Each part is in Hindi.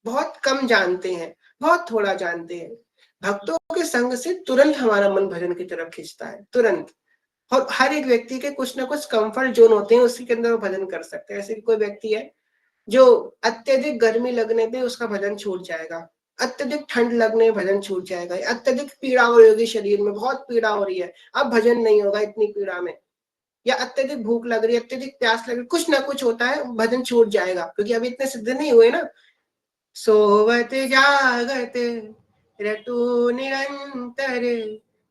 बहुत कम जानते हैं, बहुत थोड़ा जानते हैं। भक्तों के संग से तुरंत हमारा मन भजन की तरफ खींचता है, तुरंत। और हर एक व्यक्ति के कुछ ना कुछ कंफर्ट जोन होते हैं, उसी के अंदर वो भजन कर सकते हैं। ऐसे कोई व्यक्ति है जो अत्यधिक गर्मी लगने पे उसका भजन छूट जाएगा, अत्यधिक ठंड लगने में भजन छूट जाएगा, अत्यधिक पीड़ा हो रही होगी, शरीर में बहुत पीड़ा हो रही है, अब भजन नहीं होगा इतनी पीड़ा में, या अत्यधिक भूख लग रही है, अत्यधिक प्यास लग रही है, कुछ ना कुछ होता है, भजन छूट जाएगा, क्योंकि अभी इतने सिद्ध नहीं हुए ना। सोवत जागत रटू निरंतर,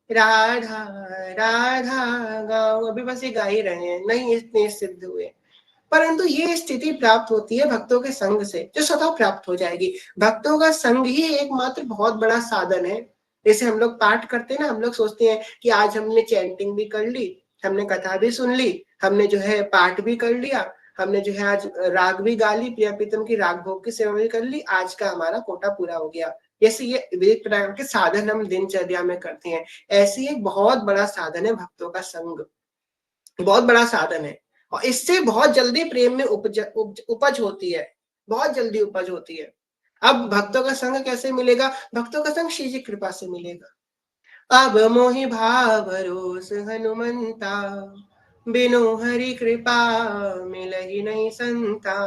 राधा राधा गाओ, अभी बस ये गा ही रहे हैं, नहीं इतने सिद्ध हुए। परंतु ये स्थिति प्राप्त होती है भक्तों के संग से, जो स्वतः प्राप्त हो जाएगी। भक्तों का संग ही एकमात्र बहुत बड़ा साधन है। जैसे हम लोग पाठ करते हैं ना, हम लोग सोचते हैं कि आज हमने चैंटिंग भी कर ली, हमने कथा भी सुन ली, हमने जो है पाठ भी कर लिया, हमने जो है आज राग भी गा ली, प्रिया प्रीतम की राग भोग की सेवा भी कर ली, आज का हमारा कोटा पूरा हो गया। जैसे ये विविध प्रकार के साधन हम दिनचर्या में करते हैं, ऐसे एक बहुत बड़ा साधन है भक्तों का संग, बहुत बड़ा साधन है। और इससे बहुत जल्दी प्रेम में उपज होती है, बहुत जल्दी उपज होती है। अब भक्तों का संग कैसे मिलेगा? भक्तों का संग श्री जी कृपा से मिलेगा। अब मोहि भाव रोस हनुमंता, बिनु हरि कृपा मिलहि नहीं संता।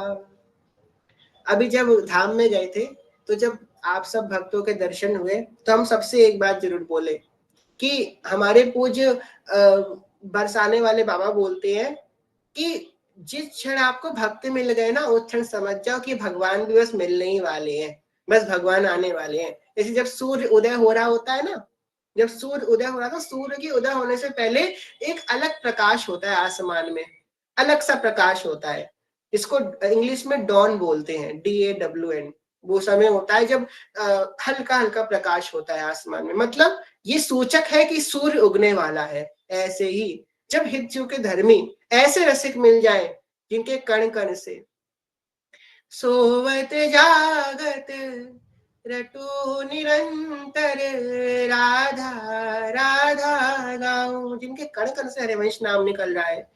अभी जब धाम में गए थे, तो जब आप सब भक्तों के दर्शन हुए, तो हम सबसे एक बात जरूर बोले कि हमारे पूज्य बरसाने वाले बाबा बोलते हैं कि जिस क्षण आपको भक्त मिल गए ना, उस क्षण समझ जाओ कि भगवान भी बस मिलने ही वाले हैं, बस भगवान आने वाले हैं। जैसे जब सूर्य उदय हो रहा होता है ना, जब सूर्य उदय हो रहा था, सूर्य के उदय होने से पहले एक अलग प्रकाश होता है आसमान में, अलग सा प्रकाश होता है। इसको इंग्लिश में डॉन बोलते हैं, DAWN। वो समय होता है जब हल्का हल्का प्रकाश होता है आसमान में, मतलब ये सूचक है कि सूर्य उगने वाला है। ऐसे ही जब हितजू के धर्मी ऐसे रसिक मिल जाए जिनके कण कण से सोवत जागत रटू निरंतर, राधा राधा गाऊं, जिनके कण कण से हरिवंश नाम निकल रहा है,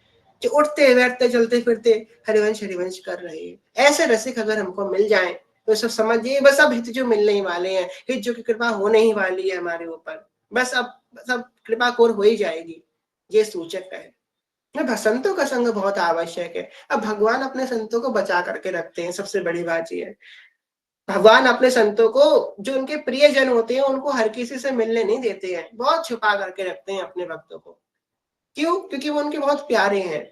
जो उठते बैठते चलते फिरते हरिवंश हरिवंश कर रहे हैं, ऐसे रसिक अगर हमको मिल जाए तो सब समझिए बस अब हित जो मिलने ही वाले हैं, हित जो की कृपा होने ही वाली है हमारे ऊपर, बस अब सब कृपा कोर हो ही जाएगी। ये सूचक है। संतों का संग बहुत आवश्यक है। अब भगवान अपने संतों को बचा करके रखते हैं, सबसे बड़ी बात यह है भगवान अपने संतों को, जो उनके प्रिय जन होते हैं, उनको हर किसी से मिलने नहीं देते हैं, बहुत छुपा करके रखते हैं अपने भक्तों को। क्यों? क्योंकि वो उनके बहुत प्यारे हैं।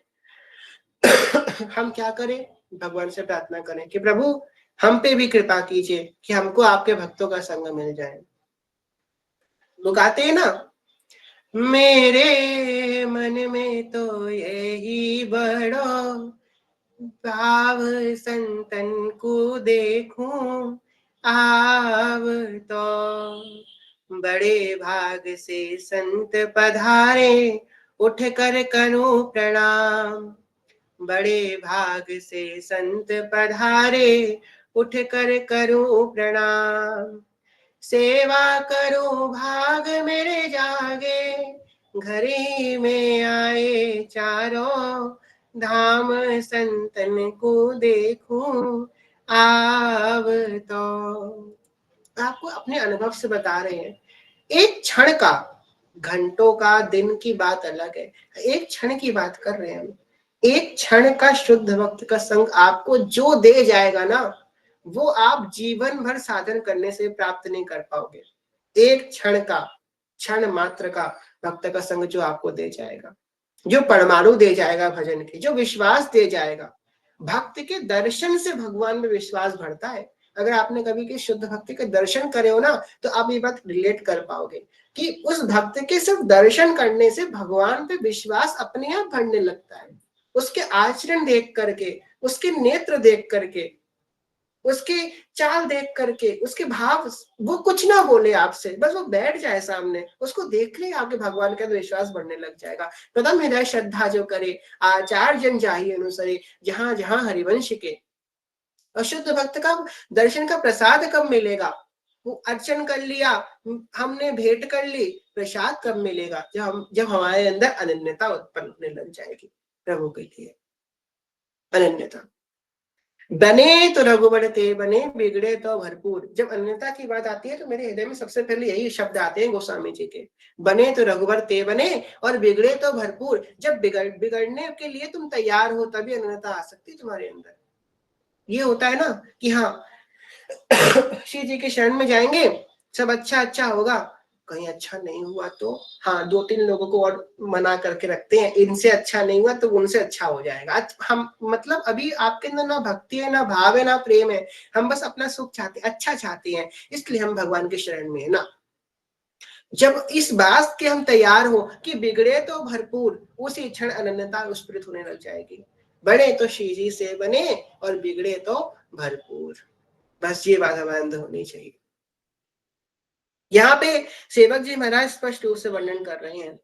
हम क्या करें? भगवान से प्रार्थना करें कि प्रभु हम पे भी कृपा कीजिए कि हमको आपके भक्तों का संग मिल जाए। लोग आते हैं ना, मेरे मन में तो यही बड़ा भाव संतन को देखूं, आव तो बड़े भाग से संत पधारे, उठ कर करूं प्रणाम। बड़े भाग से संत पधारे, उठ कर करूं प्रणाम। सेवा करूं भाग मेरे जागे, घर ही में आए चारों धाम, संतन को देखूं आव तो। आपको अपने अनुभव से बता रहे हैं, एक क्षण का, घंटों का, दिन की बात अलग है, एक क्षण की बात कर रहे हैं हम। एक क्षण का शुद्ध भक्त का संग आपको जो दे जाएगा ना, वो आप जीवन भर साधन करने से प्राप्त नहीं कर पाओगे। एक क्षण का, क्षण मात्र का भक्त का संग जो आपको दे जाएगा, जो परमाणु दे जाएगा भजन के, जो विश्वास दे जाएगा। भक्त के दर्शन से भगवान में विश्वास बढ़ता है। अगर आपने कभी के शुद्ध भक्ति के दर्शन करे हो ना, तो आप ये बात रिलेट कर पाओगे कि उस भक्त के सिर्फ दर्शन करने से भगवान पे विश्वास अपने आप बढ़ने लगता है। उसके आचरण देख करके, उसके नेत्र देख करके, उसके चाल देख करके, उसके भाव, वो कुछ ना बोले आपसे, बस वो बैठ जाए सामने, उसको देख ले आपके भगवान का विश्वास बढ़ने लग जाएगा। प्रथम हृदय श्रद्धा जो करे, आचार्य जन जाहि अनुसरे, जहां जहां हरिवंश के। अशुद्ध भक्त का दर्शन का प्रसाद कब मिलेगा? वो अर्चन कर लिया, हमने भेंट कर ली, प्रसाद कब मिलेगा? जब हमारे अंदर अनन्यता उत्पन्न होने लग जाएगी प्रभु के लिए, अनन्यता। बने तो रघुबर ते बने, बिगड़े तो भरपूर। जब अन्यथा की बात आती है तो मेरे हृदय में सबसे पहले यही शब्द आते हैं गोस्वामी जी के, बने तो रघुबर ते बने और बिगड़े तो भरपूर। जब बिगड़ने के लिए तुम तैयार हो तभी अन्यथा आ सकती है तुम्हारे अंदर। ये होता है ना कि हाँ श्री जी के शरण में जाएंगे, सब अच्छा अच्छा होगा, कहीं अच्छा नहीं हुआ तो हाँ 2-3 लोगों को और मना करके रखते हैं, इनसे अच्छा नहीं हुआ तो उनसे अच्छा हो जाएगा। आज हम मतलब अभी आपके अंदर ना भक्ति है, ना भाव है, ना प्रेम है, हम बस अपना सुख चाहते हैं, अच्छा चाहते हैं, इसलिए हम भगवान के शरण में है ना। जब इस बात के हम तैयार हो कि बिगड़े तो भरपूर, उसी क्षण अनन्यता स्फुरित होने लग जाएगी। बने तो श्री जी से बने और बिगड़े तो भरपूर। बस ये बात हमारे अंदर होनी चाहिए। यहाँ पे सेवक जी महाराज स्पष्ट रूप से वर्णन कर रहे हैं,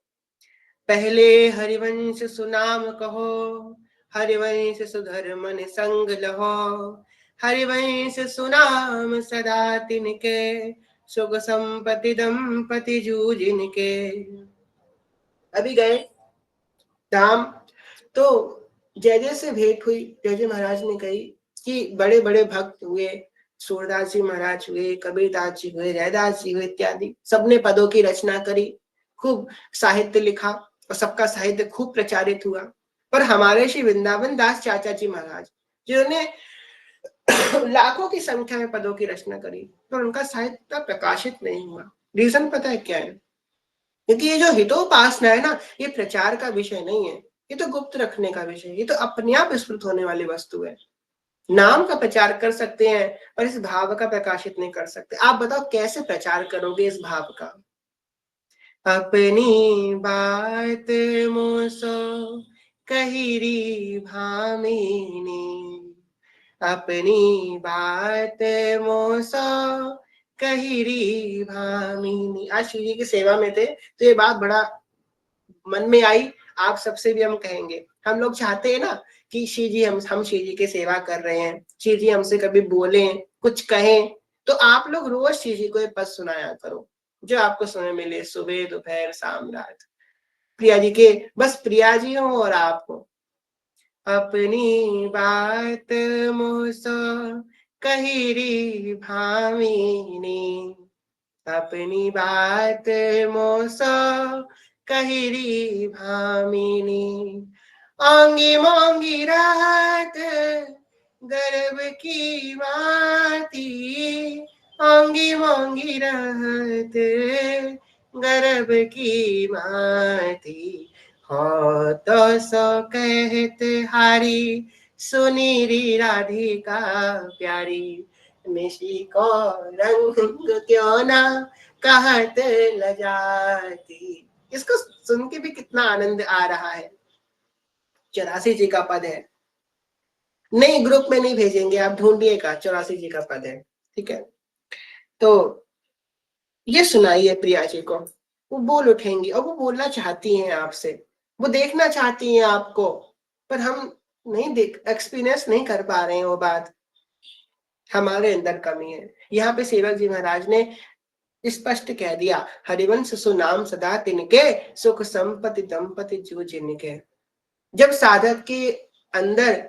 पहले हरिवंश सुनाम कहो, हरिवंश सुधर मन संग लहो, हरिवंश सुनाम सदा तिनके, सुख संपत्ति दंपति जूजिनके। अभी गए धाम तो जय जय से भेंट हुई। जय जय महाराज ने कही कि बड़े बड़े भक्त हुए, सूरदास जी महाराज हुए, कबीरदास जी हुए, रैदास जी हुए इत्यादि, सबने पदों की रचना करी, खूब साहित्य लिखा और सबका साहित्य खूब प्रचारित हुआ। पर हमारे श्री वृंदावन दास चाचा जी महाराज जिन्होंने लाखों की संख्या में पदों की रचना करी, तो उनका साहित्य प्रकाशित नहीं हुआ। रीजन पता है क्या है? क्योंकि ये जो हितोपासना है ना, ये प्रचार का विषय नहीं है, ये तो गुप्त रखने का विषय है, ये तो अपने आप विस्तृत होने वाली वस्तु है। नाम का प्रचार कर सकते हैं पर इस भाव का प्रकाशित नहीं कर सकते। आप बताओ कैसे प्रचार करोगे इस भाव का? अपनी बात मोसो कहिरी भामिनी, अपनी बात मोसो कहिरी भामिनी। आज श्री जी की सेवा में थे तो ये बात बड़ा मन में आई, आप सबसे भी हम कहेंगे। हम लोग चाहते हैं ना कि श्री जी हम श्री जी की सेवा कर रहे हैं, श्री जी हमसे कभी बोले कुछ कहें, तो आप लोग रोज श्री जी को ये पद सुनाया करो जो आपको समय मिले, सुबह दोपहर शाम रात। प्रिया जी के बस प्रिया जी हो और आप हो। अपनी बात मुझसे कहिरी भामिनी, अपनी बात मोसा कहिरी भामिनी, आंगी मांगी रात गर्भ की बाती, आंगी मांगी रात गर्भ की माती, हो तो सो कहत हारी सुनीरी राधिका प्यारी, निशी को रंग क्यों ना कहत लजाती। इसको सुन के भी कितना आनंद आ रहा है। 84 जी का पद है, नहीं ग्रुप में नहीं भेजेंगे, आप ढूंढिएगा, 84 जी का पद है, ठीक है। तो ये सुनाइए प्रिया जी को, वो बोल उठेंगी और वो बोलना चाहती हैं आपसे, वो देखना चाहती हैं आपको, पर हम नहीं देख एक्सपीरियंस नहीं कर पा रहे हैं वो बात, हमारे अंदर कमी है। यहाँ पे सेवक जी महाराज ने स्पष्ट कह दिया, हरिवंश सुनाम सदा तिनके, सुख संपत्ति दंपति जो जिनके। जब साधक के अंदर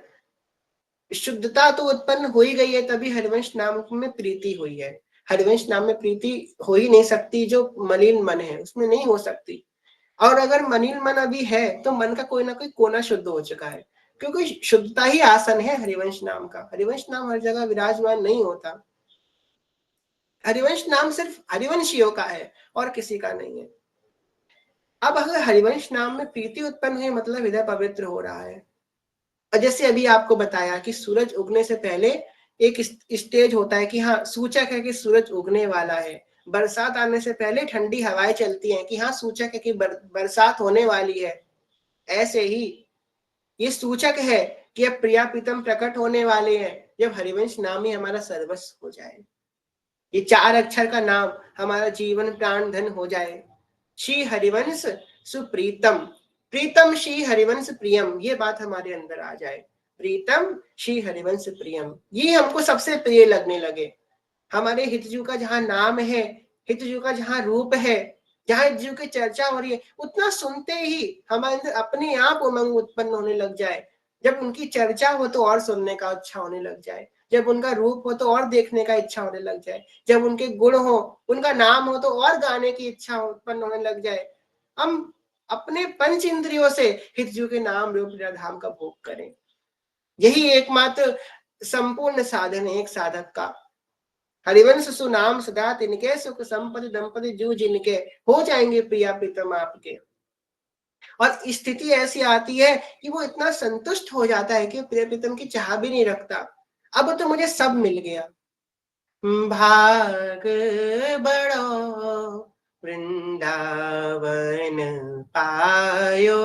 शुद्धता तो उत्पन्न हो ही गई है, तभी हरिवंश नाम में प्रीति हुई है। हरिवंश नाम में प्रीति हो ही नहीं सकती जो मलिन मन है, उसमें नहीं हो सकती। और अगर मलिन मन अभी है तो मन का कोई ना कोई कोना शुद्ध हो चुका है, क्योंकि शुद्धता ही आसन है हरिवंश नाम का। हरिवंश नाम हर जगह विराजमान नहीं होता, हरिवंश नाम सिर्फ हरिवंशियों का है और किसी का नहीं है। अब अगर हरिवंश नाम में प्रीति उत्पन्न हुई मतलब हृदय पवित्र हो रहा है। और जैसे अभी आपको बताया कि सूरज उगने से पहले एक स्टेज होता है कि हाँ सूचक है कि सूरज उगने वाला है। बरसात आने से पहले ठंडी हवाएं चलती हैं कि हाँ सूचक है कि बरसात होने वाली है। ऐसे ही ये सूचक है कि अब प्रिया प्रीतम प्रकट होने वाले हैं, जब हरिवंश नाम ही हमारा सर्वस्व हो जाए, ये 4 अक्षर का नाम हमारा जीवन प्राण धन हो जाए। श्री हरिवंश सुप्रीतम, प्रीतम श्री हरिवंश प्रियम, ये बात हमारे अंदर आ जाए। प्रीतम श्री हरिवंश प्रियम, ये हमको सबसे प्रिय लगने लगे। हमारे हितजू का जहाँ नाम है, हितजू का जहाँ रूप है, जहाँ हितजू की चर्चा हो रही है, उतना सुनते ही हमारे अंदर अपने आप उमंग उत्पन्न होने लग जाए। जब उनकी चर्चा हो तो और सुनने का इच्छा होने लग जाए, जब उनका रूप हो तो और देखने का इच्छा होने लग जाए, जब उनके गुण हो, उनका नाम हो तो और गाने की इच्छा उत्पन्न होने लग जाए। हम अपने पंच इंद्रियों से हितजू के नाम रूप धाम का भोग करें। यही एकमात्र संपूर्ण साधन है एक साधक का। हरिवंश सुनाम सदा तिनके, सुख संपत्ति दंपति जू जिनके, हो जाएंगे प्रिया प्रीतम आपके। और स्थिति ऐसी आती है कि वो इतना संतुष्ट हो जाता है कि प्रिय प्रीतम की चाह भी नहीं रखता। अब तो मुझे सब मिल गया, भाग बड़ो वृंदावन पायो।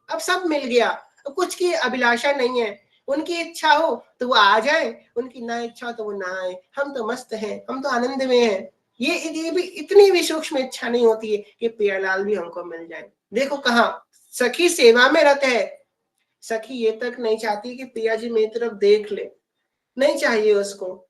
अब सब मिल गया, अब कुछ की अभिलाषा नहीं है। उनकी इच्छा हो तो वो आ जाए, उनकी ना इच्छा हो तो वो ना आए। हम तो मस्त हैं, हम तो आनंद में हैं। ये भी इतनी भी सूक्ष्म इच्छा नहीं होती है कि प्रियालाल भी हमको मिल जाए। देखो कहा सखी सेवा में रत है, सखी ये तक नहीं चाहती कि प्रिया जी मेरी तरफ देख ले, नहीं चाहिए उसको।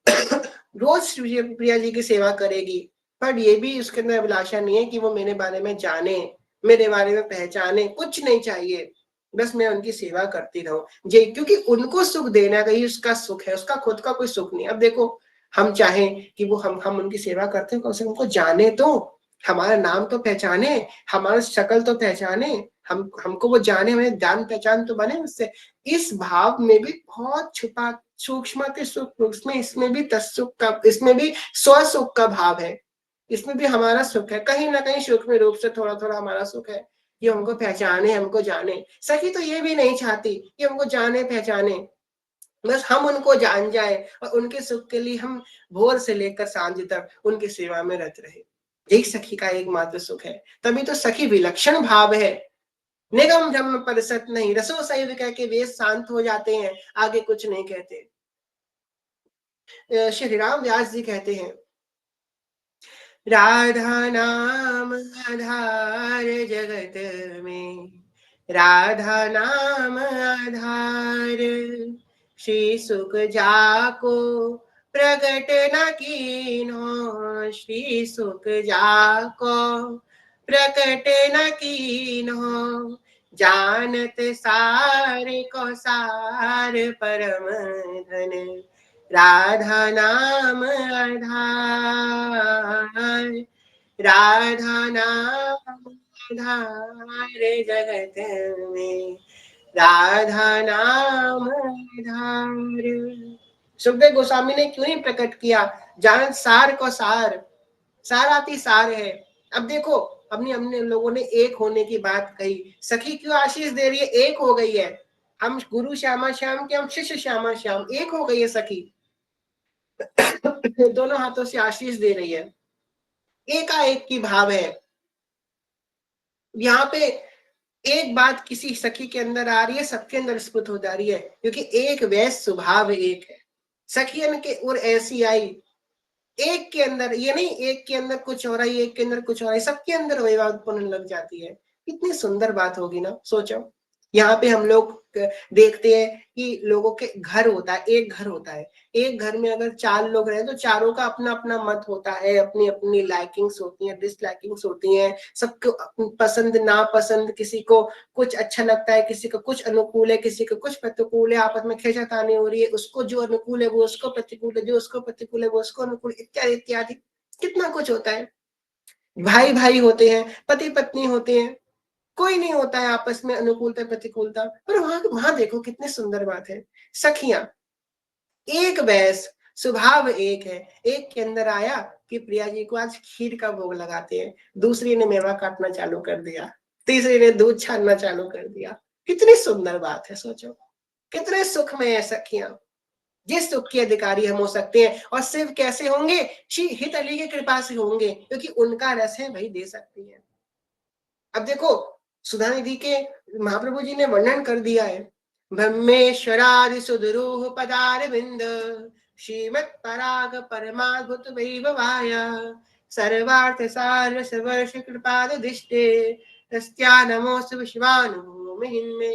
रोज प्रिया जी की सेवा करेगी, पर ये भी उसके अंदर अभिलाषा नहीं है कि वो मेरे बारे में जाने, मेरे बारे में पहचाने, कुछ नहीं चाहिए। बस मैं उनकी सेवा करती रहूं जी, क्योंकि उनको सुख देना ही उसका सुख है, उसका खुद का कोई सुख नहीं। अब देखो हम चाहें कि वो हम उनकी सेवा करते हैं, कम से कम उनको जाने तो, हमारा नाम तो पहचाने, हमारा शक्ल तो पहचाने, हमको वो जाने, हमें जान पहचान तो बने उससे। इस भाव में भी बहुत छुपा सूक्ष्म के सुख, उसमें इसमें भी तत्सुख का, इसमें भी स्वसुख का भाव है, इसमें भी हमारा सुख है, कहीं ना कहीं सूक्ष्म रूप से थोड़ा थोड़ा हमारा सुख है कि हमको पहचाने, हमको जाने। सखी तो ये भी नहीं चाहती कि हमको जाने पहचाने, बस हम उनको जान जाए और उनके सुख के लिए हम भोर से लेकर सांझ तक उनकी सेवा में रत रहे। यही सखी का एकमात्र सुख है। तभी तो सखी विलक्षण भाव है। निगम ब्रह्म परिषद नहीं, रसो सैव कह के वेद शांत हो जाते हैं, आगे कुछ नहीं कहते। श्री राम व्यास जी कहते हैं, राधा नाम आधार जगत में, राधा नाम आधार, श्री सुख जाको प्रगट न कीन्हो, श्री सुख जाको प्रकट न कीन्हो, जानत सार को सार परम धन, राधा नाम आधार, राधा नाम आधार जगत में, राधा नाम आधार। सुखदेव गोस्वामी ने क्यों नहीं प्रकट किया, जान सार को सार, साराती सार है। अब देखो अपनी हमने लोगों ने एक होने की बात कही, सखी क्यों आशीष दे रही है, एक हो गई है। हम गुरु श्यामा श्याम के, हम शिष्य श्यामा श्याम, एक हो गई है सखी। दोनों हाथों से आशीष दे रही है, एकाएक की भाव है। यहाँ पे एक बात किसी सखी के अंदर आ रही है, सबके अंदर स्फुट हो जा रही है, क्योंकि एक वैस स्वभाव एक है। सखियन के और ऐसी आई, एक के अंदर ये नहीं, एक के अंदर कुछ हो रहा है, एक के अंदर कुछ हो रहा है, सबके अंदर वही बात उत्पन्न लग जाती है। कितनी सुंदर बात होगी ना, सोचो। यहाँ पे हम लोग देखते हैं कि लोगों के घर होता है, एक घर होता है, एक घर में अगर 4 लोग रहे तो चारों का अपना अपना मत होता है, अपनी अपनी लाइकिंग्स होती हैं, डिसलाइकिंग्स होती हैं, सबको पसंद नापसंद, किसी को कुछ अच्छा लगता है, किसी को कुछ अनुकूल है, किसी को कुछ प्रतिकूल है, आपस में खींचातानी हो रही है, उसको जो अनुकूल है वो उसको प्रतिकूल है, जो उसको प्रतिकूल है वो उसको अनुकूल, इत्यादि इत्यादि। कितना कुछ होता है। भाई भाई होते हैं, पति पत्नी होते हैं, कोई नहीं होता है आपस में अनुकूलता प्रतिकूलता। पर वहां देखो कितनी सुंदर बात है, सखियां एक वैस, स्वभाव एक है। एक के अंदर आया कि प्रिया जी को आज खीर का भोग लगाते हैं, दूसरी ने मेवा काटना चालू कर दिया, तीसरी ने दूध छानना चालू कर दिया। कितनी सुंदर बात है, सोचो कितने सुख में है सखियां। जिस सुख के अधिकारी हम हो सकते हैं, और सिर्फ कैसे होंगे, श्री हित अली की कृपा से होंगे, क्योंकि उनका रस है वही दे सकती है। अब देखो सुधा निधि के महाप्रभु जी ने वर्णन कर दिया है, ब्रह्मेश्वरादि सुदरूह पदार बिंद, श्रीमत् पराग परमाद्भुत वैभवाय, सर्वार्थ सार सर्वर्ष कृपाद दिष्टे, तस्या नमोस्तु विश्वानुमेहिन्मे।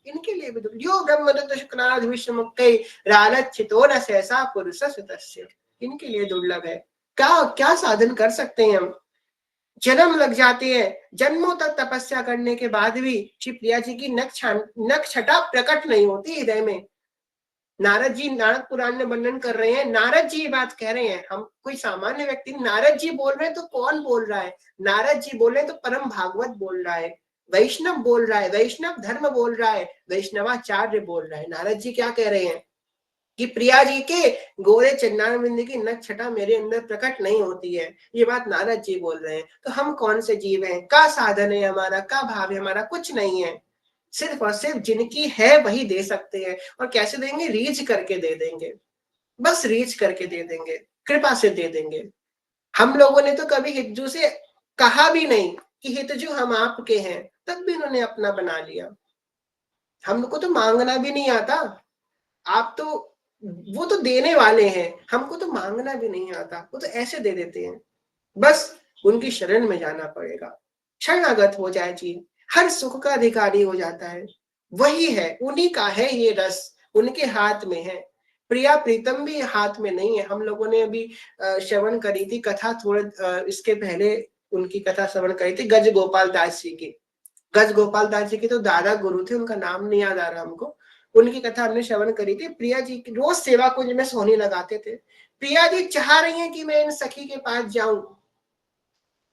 इनके लिए भी जो ब्रह्मदत्त शुक्रादि विश्व मुक्कै रालच्छितो न सहसा पुरुष सुतस्य, इनके लिए दुर्लभ है। क्या क्या साधन कर सकते हैं हम। जन्म लग जाते हैं, जन्मों तक तपस्या करने के बाद भी श्री प्रिया जी की नख छटा प्रकट नहीं होती हृदय में। नारद जी नारद पुराण में वर्णन कर रहे हैं, नारद जी ये बात कह रहे हैं, हम कोई सामान्य व्यक्ति, नारद जी बोल रहे हैं तो कौन बोल रहा है? नारद जी बोल रहे हैं तो परम भागवत बोल रहा है, वैष्णव बोल रहा है, वैष्णव धर्म बोल रहा है, वैष्णवाचार्य बोल रहा है। नारद जी क्या कह रहे हैं कि प्रिया जी के गोरे चन्नानबिंद की नख छटा मेरे अंदर प्रकट नहीं होती है, ये बात नारद जी बोल रहे हैं। तो हम कौन से जीव हैं, का साधन है हमारा, का भाव है हमारा? कुछ नहीं है। सिर्फ और सिर्फ जिनकी है वही दे सकते हैं। और कैसे देंगे? रीच करके दे देंगे, बस रीच करके दे देंगे, कृपा से दे देंगे। हम लोगों ने तो कभी हितजू से कहा भी नहीं कि हितजू हम आपके हैं, तब भी उन्होंने अपना बना लिया। हमको तो मांगना भी नहीं आता, आप तो, वो तो देने वाले हैं, हमको तो मांगना भी नहीं आता, वो तो ऐसे दे देते हैं। बस उनकी शरण में जाना पड़ेगा, शरणागत हो जाए जी, हर सुख का अधिकारी हो जाता है। वही है, उन्हीं का है ये रस, उनके हाथ में है। प्रिया प्रीतम भी हाथ में नहीं है। हम लोगों ने अभी श्रवण करी थी कथा, थोड़े इसके पहले उनकी कथा श्रवण करी थी, गज गोपाल दास जी की। गज गोपाल दास जी के तो दादा गुरु थे, उनका नाम नहीं याद आ रहा हमको। उनकी कथा हमने श्रवण करी थी। प्रिया जी रोज सेवा कुंज में सोने लगाते थे। प्रिया जी चाह रही हैं कि मैं इन सखी के पास जाऊं,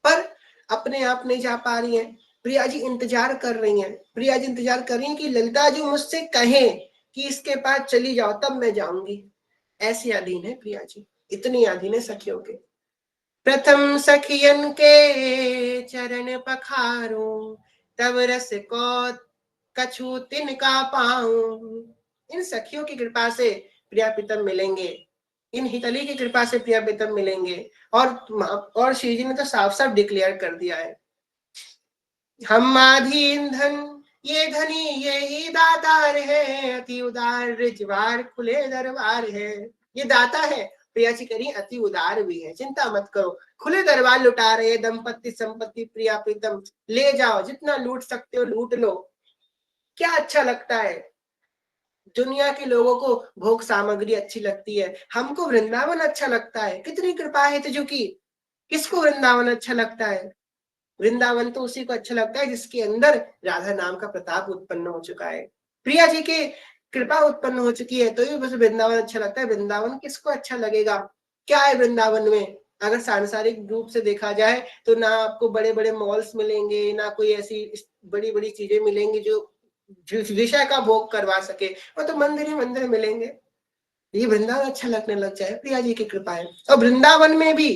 पर अपने आप नहीं जा पा रही हैं। प्रिया जी इंतजार कर रही हैं, प्रिया जी इंतजार कर रही हैं कि ललिता जी मुझसे कहें कि इसके पास चली जाओ, तब मैं जाऊंगी। ऐसी अधीन है प्रिया जी, इतनी अधीन है सखियों के। प्रथम सखियन के चरण पखारो, तब रस को कछु तिनका पाऊं। इन सखियों की कृपा से प्रिया प्रीतम मिलेंगे, इन हितली की कृपा से प्रिया प्रीतम मिलेंगे। और श्री जी ने तो साफ साफ डिक्लेयर कर दिया है, हम आधीन धन ये धनी ये ही दातार है, अति उदार रिजवार खुले दरबार है। ये दाता है, प्रिया जी करी अति उदार भी है, चिंता मत करो, खुले दरबार लुटा रहे, दंपत्ति संपत्ति प्रिया प्रीतम, ले जाओ जितना लूट सकते हो लूट लो। क्या अच्छा लगता है? दुनिया के लोगों को भोग सामग्री अच्छी लगती है, हमको वृंदावन अच्छा लगता है। कितनी कृपा है तुझो की, किसको वृंदावन अच्छा लगता है? वृंदावन तो उसी को अच्छा लगता है जिसके अंदर राधा नाम का प्रताप उत्पन्न हो चुका है, प्रिया जी की कृपा उत्पन्न हो चुकी है, तो भी बस वृंदावन अच्छा लगता है। वृंदावन किसको अच्छा लगेगा? क्या है वृंदावन में? अगर सांसारिक रूप से देखा जाए तो ना आपको बड़े बड़े मॉल्स मिलेंगे, ना कोई ऐसी बड़ी बड़ी चीजें मिलेंगी जो विषय का भोग करवा सके, वो तो मंदिर ही मंदिर मिलेंगे। ये वृंदावन अच्छा लगने लग जाए, प्रिया जी की कृपा है। और वृंदावन में भी,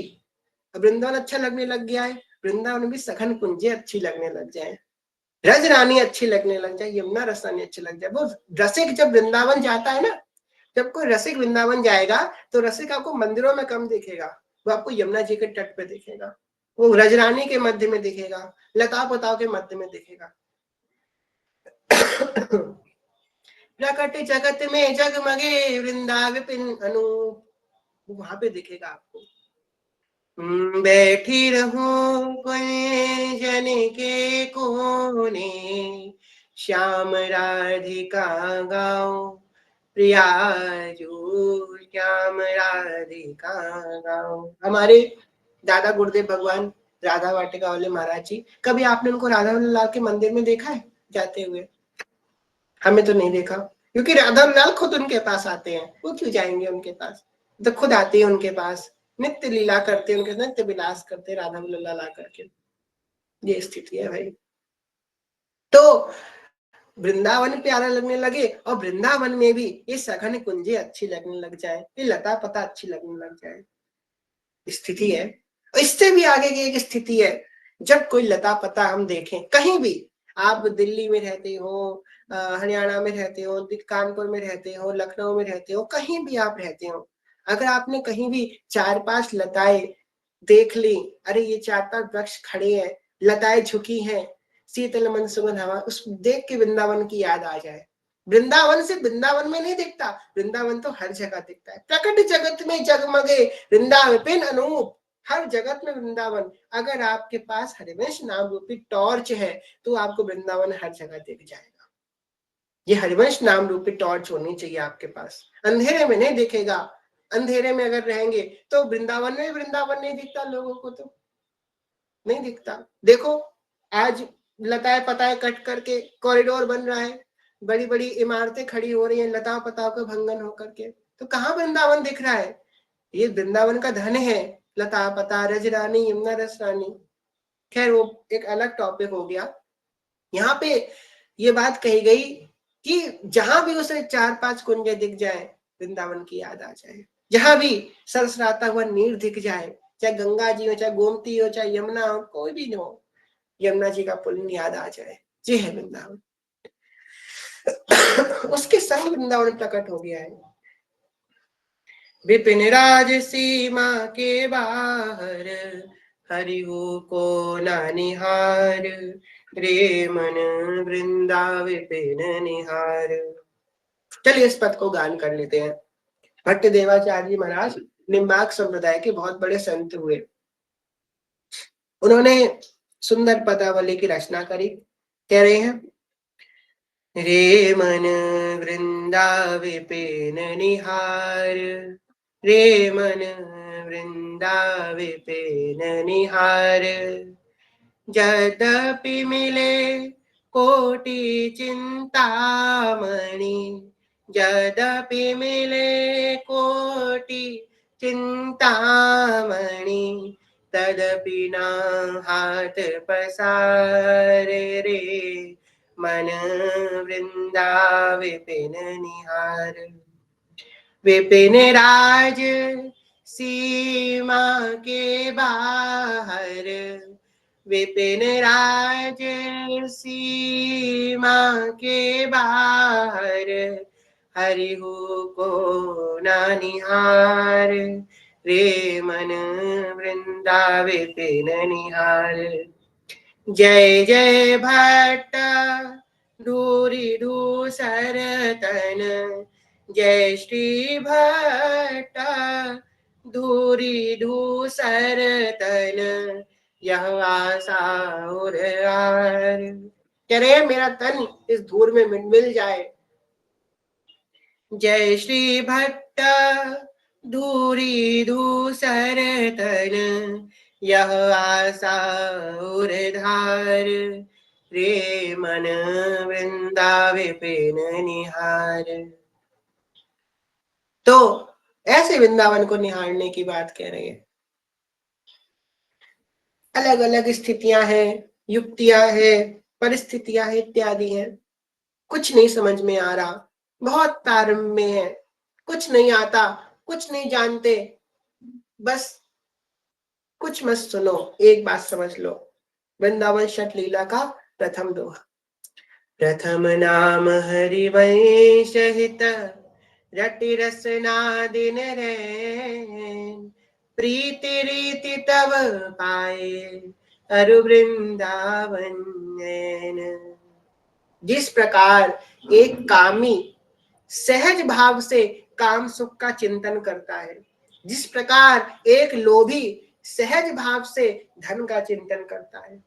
वृंदावन अच्छा लगने लग गया है, वृंदावन में सघन कुंजे अच्छी लगने लग जाए, रज रानी अच्छी लगने लग जाए, यमुना रस रानी अच्छी लग जाए। वो रसिक जब वृंदावन जाता है ना, जब कोई रसिक वृंदावन जाएगा तो रसिक आपको मंदिरों में कम दिखेगा, वो आपको यमुना जी के तट पे दिखेगा, वो रजरानी के मध्य में दिखेगा, लता पताओं के मध्य में दिखेगा। प्रकट जगत में जगमगे वृंदा विपिन अनूप, वहां पे दिखेगा आपको। बैठी रहूं कोई जन के कोने, श्याम राधिका गाओ प्रिया जो श्याम राधिका गाओ। हमारे दादा गुरुदेव भगवान राधा वाटिका वाले महाराज जी, कभी आपने उनको राधा लाल के मंदिर में देखा है जाते हुए? हमें तो नहीं देखा, क्योंकि राधा लाल खुद उनके पास आते हैं, वो क्यों जाएंगे उनके पास? तो खुद आते हैं उनके पास, नित्य लीला करते हैं, उनके नित्य विलास करते हैं राधा लाल ला करके। ये स्थिति है भाई। तो वृंदावन प्यारा लगने लगे, और वृंदावन में भी ये सघन कुंजे अच्छी लगने लग जाए, ये लता पता अच्छी लगने लग जाए, स्थिति है। इससे भी आगे की एक स्थिति है, जब कोई लता पता हम देखें कहीं भी, आप दिल्ली में रहते हो, हरियाणा में रहते हो, कानपुर में रहते हो, लखनऊ में रहते हो, कहीं भी आप रहते हो, अगर आपने कहीं भी 4-5 लताएं देख ली, अरे ये 4-5 वृक्ष खड़े हैं, लताएं झुकी हैं, शीतल मन सुगंध हवा, उस देख के वृंदावन की याद आ जाए। वृंदावन से वृंदावन में नहीं दिखता, वृंदावन तो हर जगह दिखता है। प्रकट जगत में जगमगे वृंदावन अनूप, हर जगत में वृंदावन। अगर आपके पास हरिवंश नाम रूपी टॉर्च है तो आपको वृंदावन हर जगह दिख जाएगा। ये हरिवंश नाम रूपी टॉर्च होनी चाहिए आपके पास, अंधेरे में नहीं दिखेगा। अंधेरे में अगर रहेंगे तो वृंदावन में वृंदावन नहीं दिखता लोगों को। तो नहीं दिखता। देखो आज लताएं पताएं कट करके कॉरिडोर बन रहा है, बड़ी बड़ी इमारतें खड़ी हो रही हैं लता पताओं का भंगन होकर के, तो कहाँ वृंदावन दिख रहा है? ये वृंदावन का धन है, लता पता रज रानी यमुना रस रानी। खैर वो एक अलग टॉपिक हो गया। यहाँ पे ये बात कही गई कि जहां भी उसे 4-5 कुंजे दिख जाए वृंदावन की याद आ जाए, जहां भी सरसराता हुआ नीर दिख जाए, चाहे गंगा जी हो, चाहे गोमती हो, चाहे यमुना हो, कोई भी हो, यमुना जी का पुल याद आ जाए, ये है वृंदावन। उसके संग वृंदावन प्रकट हो गया है। विपिन राज सीमा के बाहर, हरिहु को नानिहार, रे मन वृंदा विपिन निहार। चलिए इस पद को गान कर लेते हैं। भट्ट देवाचार्य महाराज निम्बार्क संप्रदाय के बहुत बड़े संत हुए। उन्होंने सुंदर पदावली की रचना करी। कह रहे हैं, रे मन वृंदा विपिन निहार, रे मन वृंदा विपिन निहार, यद्यपि मिले कोटि चिंतामणि, यद्यपि मिले कोटि चिंतामणि, तदपि न हाथ पसारे, रे मन वृंदा विपिन निहार। विपिन राज सीमा के बाहर, विपिन राज सीमा के बाहर, हरिहु को नानिहार, रे मन वृंदा विपिन निहार। जय जय भट्ट धूरी धूसर तन, जय श्री भट्ट धूरी धूसर तन, यह आशा और आर। कह रहे मेरा तन इस धूल में मिल जाए। जय श्री भट्ट धूरी धूसर तन, यह आशा और धार, रे मन वृंदा विपिन निहार। तो ऐसे वृंदावन को निहारने की बात कह रहे हैं। अलग अलग स्थितियां हैं, युक्तियां हैं, परिस्थितियां हैं, इत्यादि हैं। कुछ नहीं समझ में आ रहा, बहुत प्रारंभ में है, कुछ नहीं आता, कुछ नहीं जानते, बस कुछ मत सुनो, एक बात समझ लो। वृंदावन षट लीला का प्रथम दोहा। प्रथम नाम हरिवंश हित, रटि रसना दिन रैन, प्रीति रीति तब पाए, अरु वृंदावन नैन। जिस प्रकार एक कामी सहज भाव से काम सुख का चिंतन करता है, जिस प्रकार एक लोभी सहज भाव से धन का चिंतन करता है,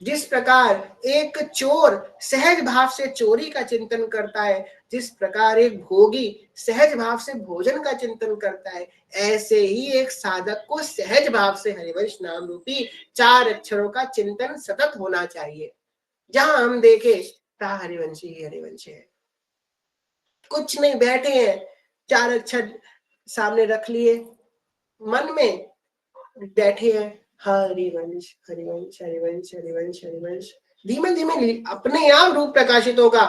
जिस प्रकार एक चोर सहज भाव से चोरी का चिंतन करता है, जिस प्रकार एक भोगी सहज भाव से भोजन का चिंतन करता है, ऐसे ही एक साधक को सहज भाव से हरिवंश नाम रूपी 4 अक्षरों का चिंतन सतत होना चाहिए। जहां हम देखे ता हरिवंशी ही हरिवंश है। कुछ नहीं, बैठे हैं, 4 अक्षर सामने रख लिए, मन में बैठे हैं, हरिवंश हरिवंश हरिवंश हरिवंश हरिवंश। धीमे धीमे अपने आप रूप प्रकाशित होगा।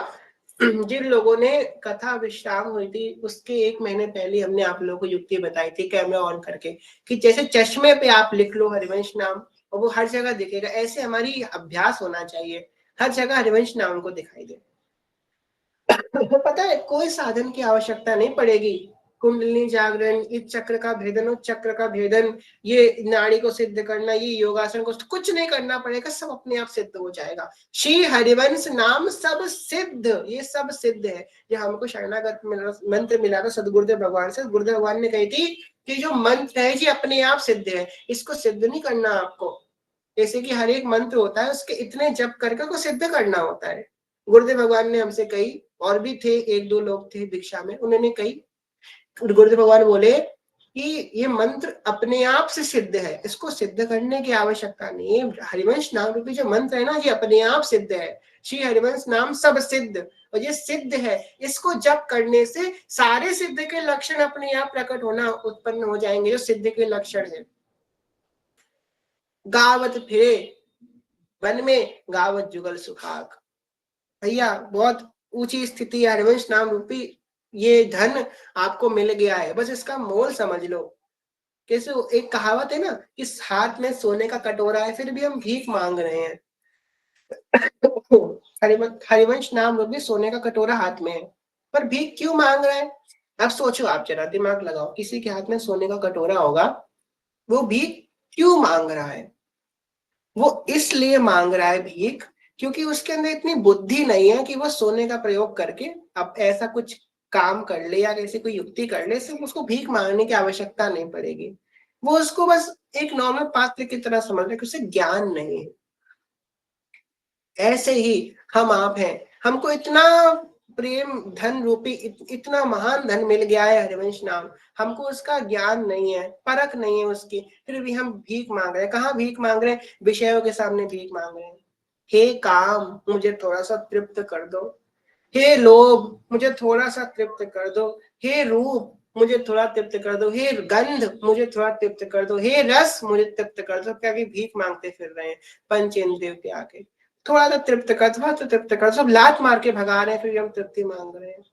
जिन लोगों ने कथा विश्राम हुई थी उसके 1 महीने पहले हमने आप लोगों को युक्ति बताई थी कैमरा ऑन करके, कि जैसे चश्मे पे आप लिख लो हरिवंश नाम और वो हर जगह दिखेगा, ऐसे हमारी अभ्यास होना चाहिए, हर जगह हरिवंश नाम को दिखाई दे। पता है कोई साधन की आवश्यकता नहीं पड़ेगी। कुंडलिनी जागरण, इस चक्र का भेदन, उस चक्र का भेदन, ये नाड़ी को सिद्ध करना, ये योगासन को, कुछ नहीं करना पड़ेगा, सब अपने आप सिद्ध हो जाएगा। श्री हरिवंश नाम सब सिद्ध, ये सब सिद्ध है। जो हमको शरणागत मंत्र मिला था सदगुरुदेव भगवान से, गुरुदेव भगवान ने कही थी कि जो मंत्र है ये अपने आप सिद्ध है, इसको सिद्ध नहीं करना आपको। जैसे कि हर एक मंत्र होता है उसके इतने जप करके को सिद्ध करना होता है। गुरुदेव भगवान ने हमसे कही, और भी थे 1-2 लोग थे दीक्षा में, उन्होंने कही, गुरुदेव भगवान बोले कि ये मंत्र अपने आप से सिद्ध है, इसको सिद्ध करने की आवश्यकता नहीं है। हरिवंश नाम रूपी जो मंत्र है ना, ये अपने आप सिद्ध है। श्री हरिवंश नाम सब सिद्ध, और ये सिद्ध है, इसको जप करने से सारे सिद्ध के लक्षण अपने आप प्रकट होना उत्पन्न हो जाएंगे, जो सिद्ध के लक्षण है। गावत फिरे वन में गावत जुगल सुखाग। भैया बहुत ऊंची स्थिति है, हरिवंश नाम रूपी ये धन आपको मिल गया है, बस इसका मोल समझ लो। कैसे, एक कहावत है ना कि हाथ में सोने का कटोरा है फिर भी हम भीख मांग रहे हैं। हरिवंश नाम रूपी सोने का कटोरा हाथ में है, पर भीख क्यों मांग रहा है? अब सोचो, आप जरा दिमाग लगाओ, किसी के हाथ में सोने का कटोरा होगा, वो भीख क्यों मांग रहा है? वो इसलिए मांग रहा है भीख क्योंकि उसके अंदर इतनी बुद्धि नहीं है कि वो सोने का प्रयोग करके अब ऐसा कुछ काम कर ले या ऐसी कोई युक्ति कर ले, सिर्फ उसको भीख मांगने की आवश्यकता नहीं पड़ेगी। वो उसको बस एक नॉर्मल पात्र की तरह समझ रहे, उसे ज्ञान नहीं है। ऐसे ही हम आप हैं, हमको इतना प्रेम धन रूपी इतना महान धन मिल गया है हरिवंश नाम, हमको उसका ज्ञान नहीं है, परख नहीं है उसकी, फिर भी हम भीख मांग रहे हैं। कहाँ भीख मांग रहे हैं? विषयों के सामने भीख मांग रहे हैं। हे काम, मुझे थोड़ा सा तृप्त कर दो। हे लोभ, मुझे थोड़ा सा तृप्त कर दो। हे रूप, मुझे थोड़ा तृप्त कर दो। हे गंध, मुझे थोड़ा तृप्त कर दो। हे रस, मुझे तृप्त कर दो। क्या भीख मांगते फिर रहे हैं पंचेंद्रियों के आगे? थोड़ा सा तृप्त कर, थोड़ा तो तृप्त कर, सब लात मार के भगा रहे हैं, फिर हम तृप्ति मांग रहे हैं।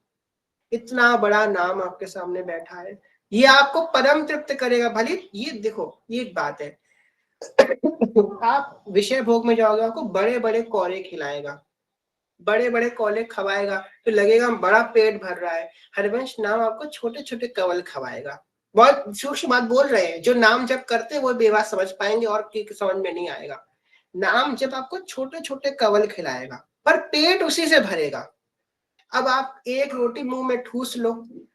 इतना बड़ा नाम आपके सामने बैठा है, ये आपको परम तृप्त करेगा। भले ये देखो, ये एक बात है, आप विषय भोग में जाओगे, आपको बड़े बड़े कौरे खिलाएगा, बड़े बड़े कौले खवाएगा, तो लगेगा बड़ा पेट भर रहा है। हरिवंश नाम आपको छोटे छोटे कवल खवाएगा। बहुत सूक्ष्म बात बोल रहे हैं, जो नाम जब करते हैं वो बेबात समझ पाएंगे और समझ में नहीं आएगा। नाम जब आपको छोटे छोटे कवल खिलाएगा, पर पेट उसी से भरेगा। अब आप एक रोटी मुंह में ठूस लो,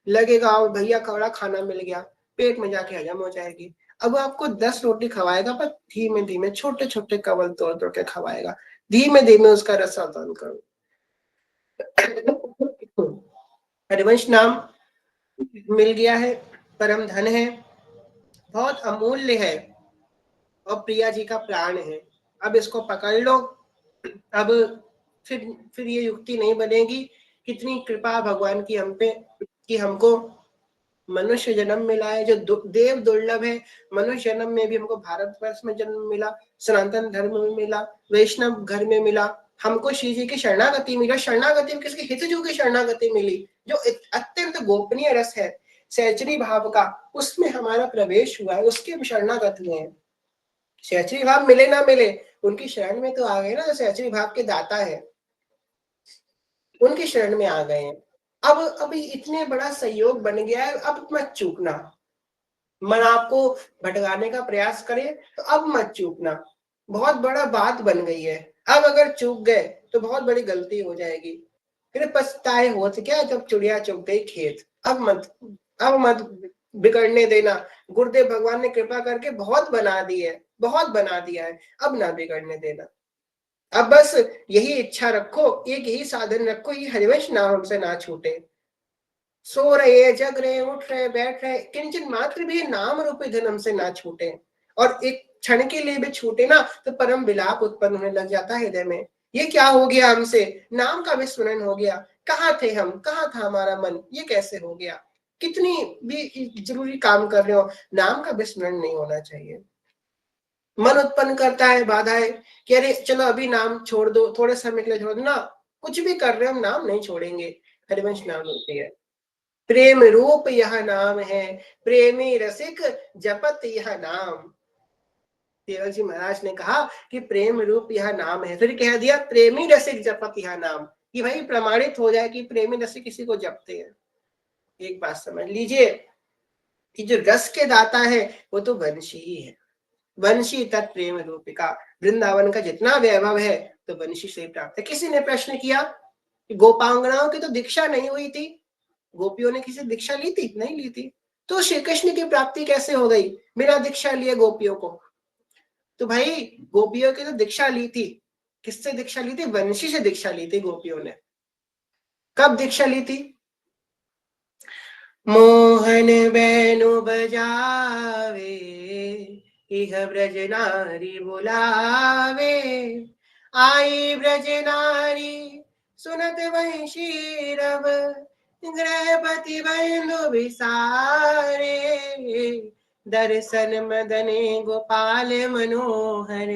लगेगा भैया कड़ा खाना मिल गया, पेट में जाके हजम हो जाएगी। अब आपको 10 रोटी खवाएगा, पर धीमे धीमे छोटे छोटे कवल तोड़ तोड़ के खवाएगा, धीमे धीमे उसका रसादान करो। हरिवंश नाम मिल गया है, परम धन है, बहुत अमूल्य है, और प्रिया जी का प्राण है। अब इसको पकड़ लो। अब फिर ये युक्ति नहीं बनेगी। कितनी कृपा भगवान की हम पे कि हमको मनुष्य जन्म मिला है, जो देव दुर्लभ है। मनुष्य जन्म में भी हमको भारतवर्ष में जन्म मिला, सनातन धर्म में मिला, वैष्णव घर में मिला, हमको श्री जी की शरणागति मिला। शरणागति में किसकी? हितजू की शरणागति मिली, जो अत्यंत गोपनीय रस है सहचरी भाव का, उसमें हमारा प्रवेश हुआ है, उसके शरणागति है। सहचरी भाव मिले ना मिले, उनकी शरण में तो आ गए ना, जो सहचरी भाव के दाता है, उनकी शरण में आ गए हैं। अब अभी इतने बड़ा सहयोग बन गया है, अब मत चूकना। मन आपको भटकाने का प्रयास करे तो अब मत चूकना, बहुत बड़ा बात बन गई है। अब अगर चूक गए तो बहुत बड़ी गलती हो जाएगी, फिर पछताए हो तो क्या, जब चिड़िया चुग गई खेत। अब मत बिगड़ने देना। गुरुदेव भगवान ने कृपा करके बहुत बना दी है, बहुत बना दिया है, अब ना बिगड़ने देना। अब बस यही इच्छा रखो, एक यही साधन रखो, ये हरिवंश नाम हमसे ना छूटे। सो रहे, जग रहे, उठ रहे, बैठ रहे, किंचन मात्र भी नाम रूपी धन हमसे ना छूटे। और एक क्षण के लिए भी छूटे ना तो परम विलाप उत्पन्न होने लग जाता है हृदय में। ये क्या हो गया हमसे? नाम का विस्मरण हो गया। कहाँ थे हम, कहाँ था हमारा मन, ये कैसे हो गया? कितनी भी जरूरी काम कर रहे हो, नाम का विस्मरण नहीं होना चाहिए। मन उत्पन्न करता है बाधाएं कि अरे चलो अभी नाम छोड़ दो, थोड़े समय के लिए छोड़ दो ना, कुछ भी कर रहे हो हम नाम नहीं छोड़ेंगे। हरिवंश नाम होती है, प्रेम रूप यह नाम है, प्रेमी रसिक जपत यह नाम। तिलक जी महाराज ने कहा कि प्रेम रूप यह नाम है, फिर कह दिया प्रेमी रसिक जपत यह नाम, कि भाई प्रमाणित हो जाए कि प्रेमी रसिक किसी को जपते हैं। एक बात समझ लीजिए कि जो रस के दाता है वो तो वंशी ही है, वंशी तत्प्रेम रूपिका। वृंदावन का जितना वैभव है तो वंशी से प्राप्त है। किसी ने प्रश्न किया कि गोपांगनाओं की तो दीक्षा नहीं हुई थी, गोपियों ने किसी दीक्षा ली थी? नहीं ली थी, तो श्री कृष्ण की प्राप्ति कैसे हो गई बिना दीक्षा लिए गोपियों को? तो भाई गोपियों की तो दीक्षा ली थी, किससे दीक्षा ली थी? वंशी से दीक्षा ली थी गोपियों ने। कब दीक्षा ली थी? मोहन बैनु बजावे, इह ब्रज नारी बुलावे, आई ब्रज नारी सुनत वंशी रव, गृहपति बंधु विसारे, दर्शन मदने गोपाल मनोहर,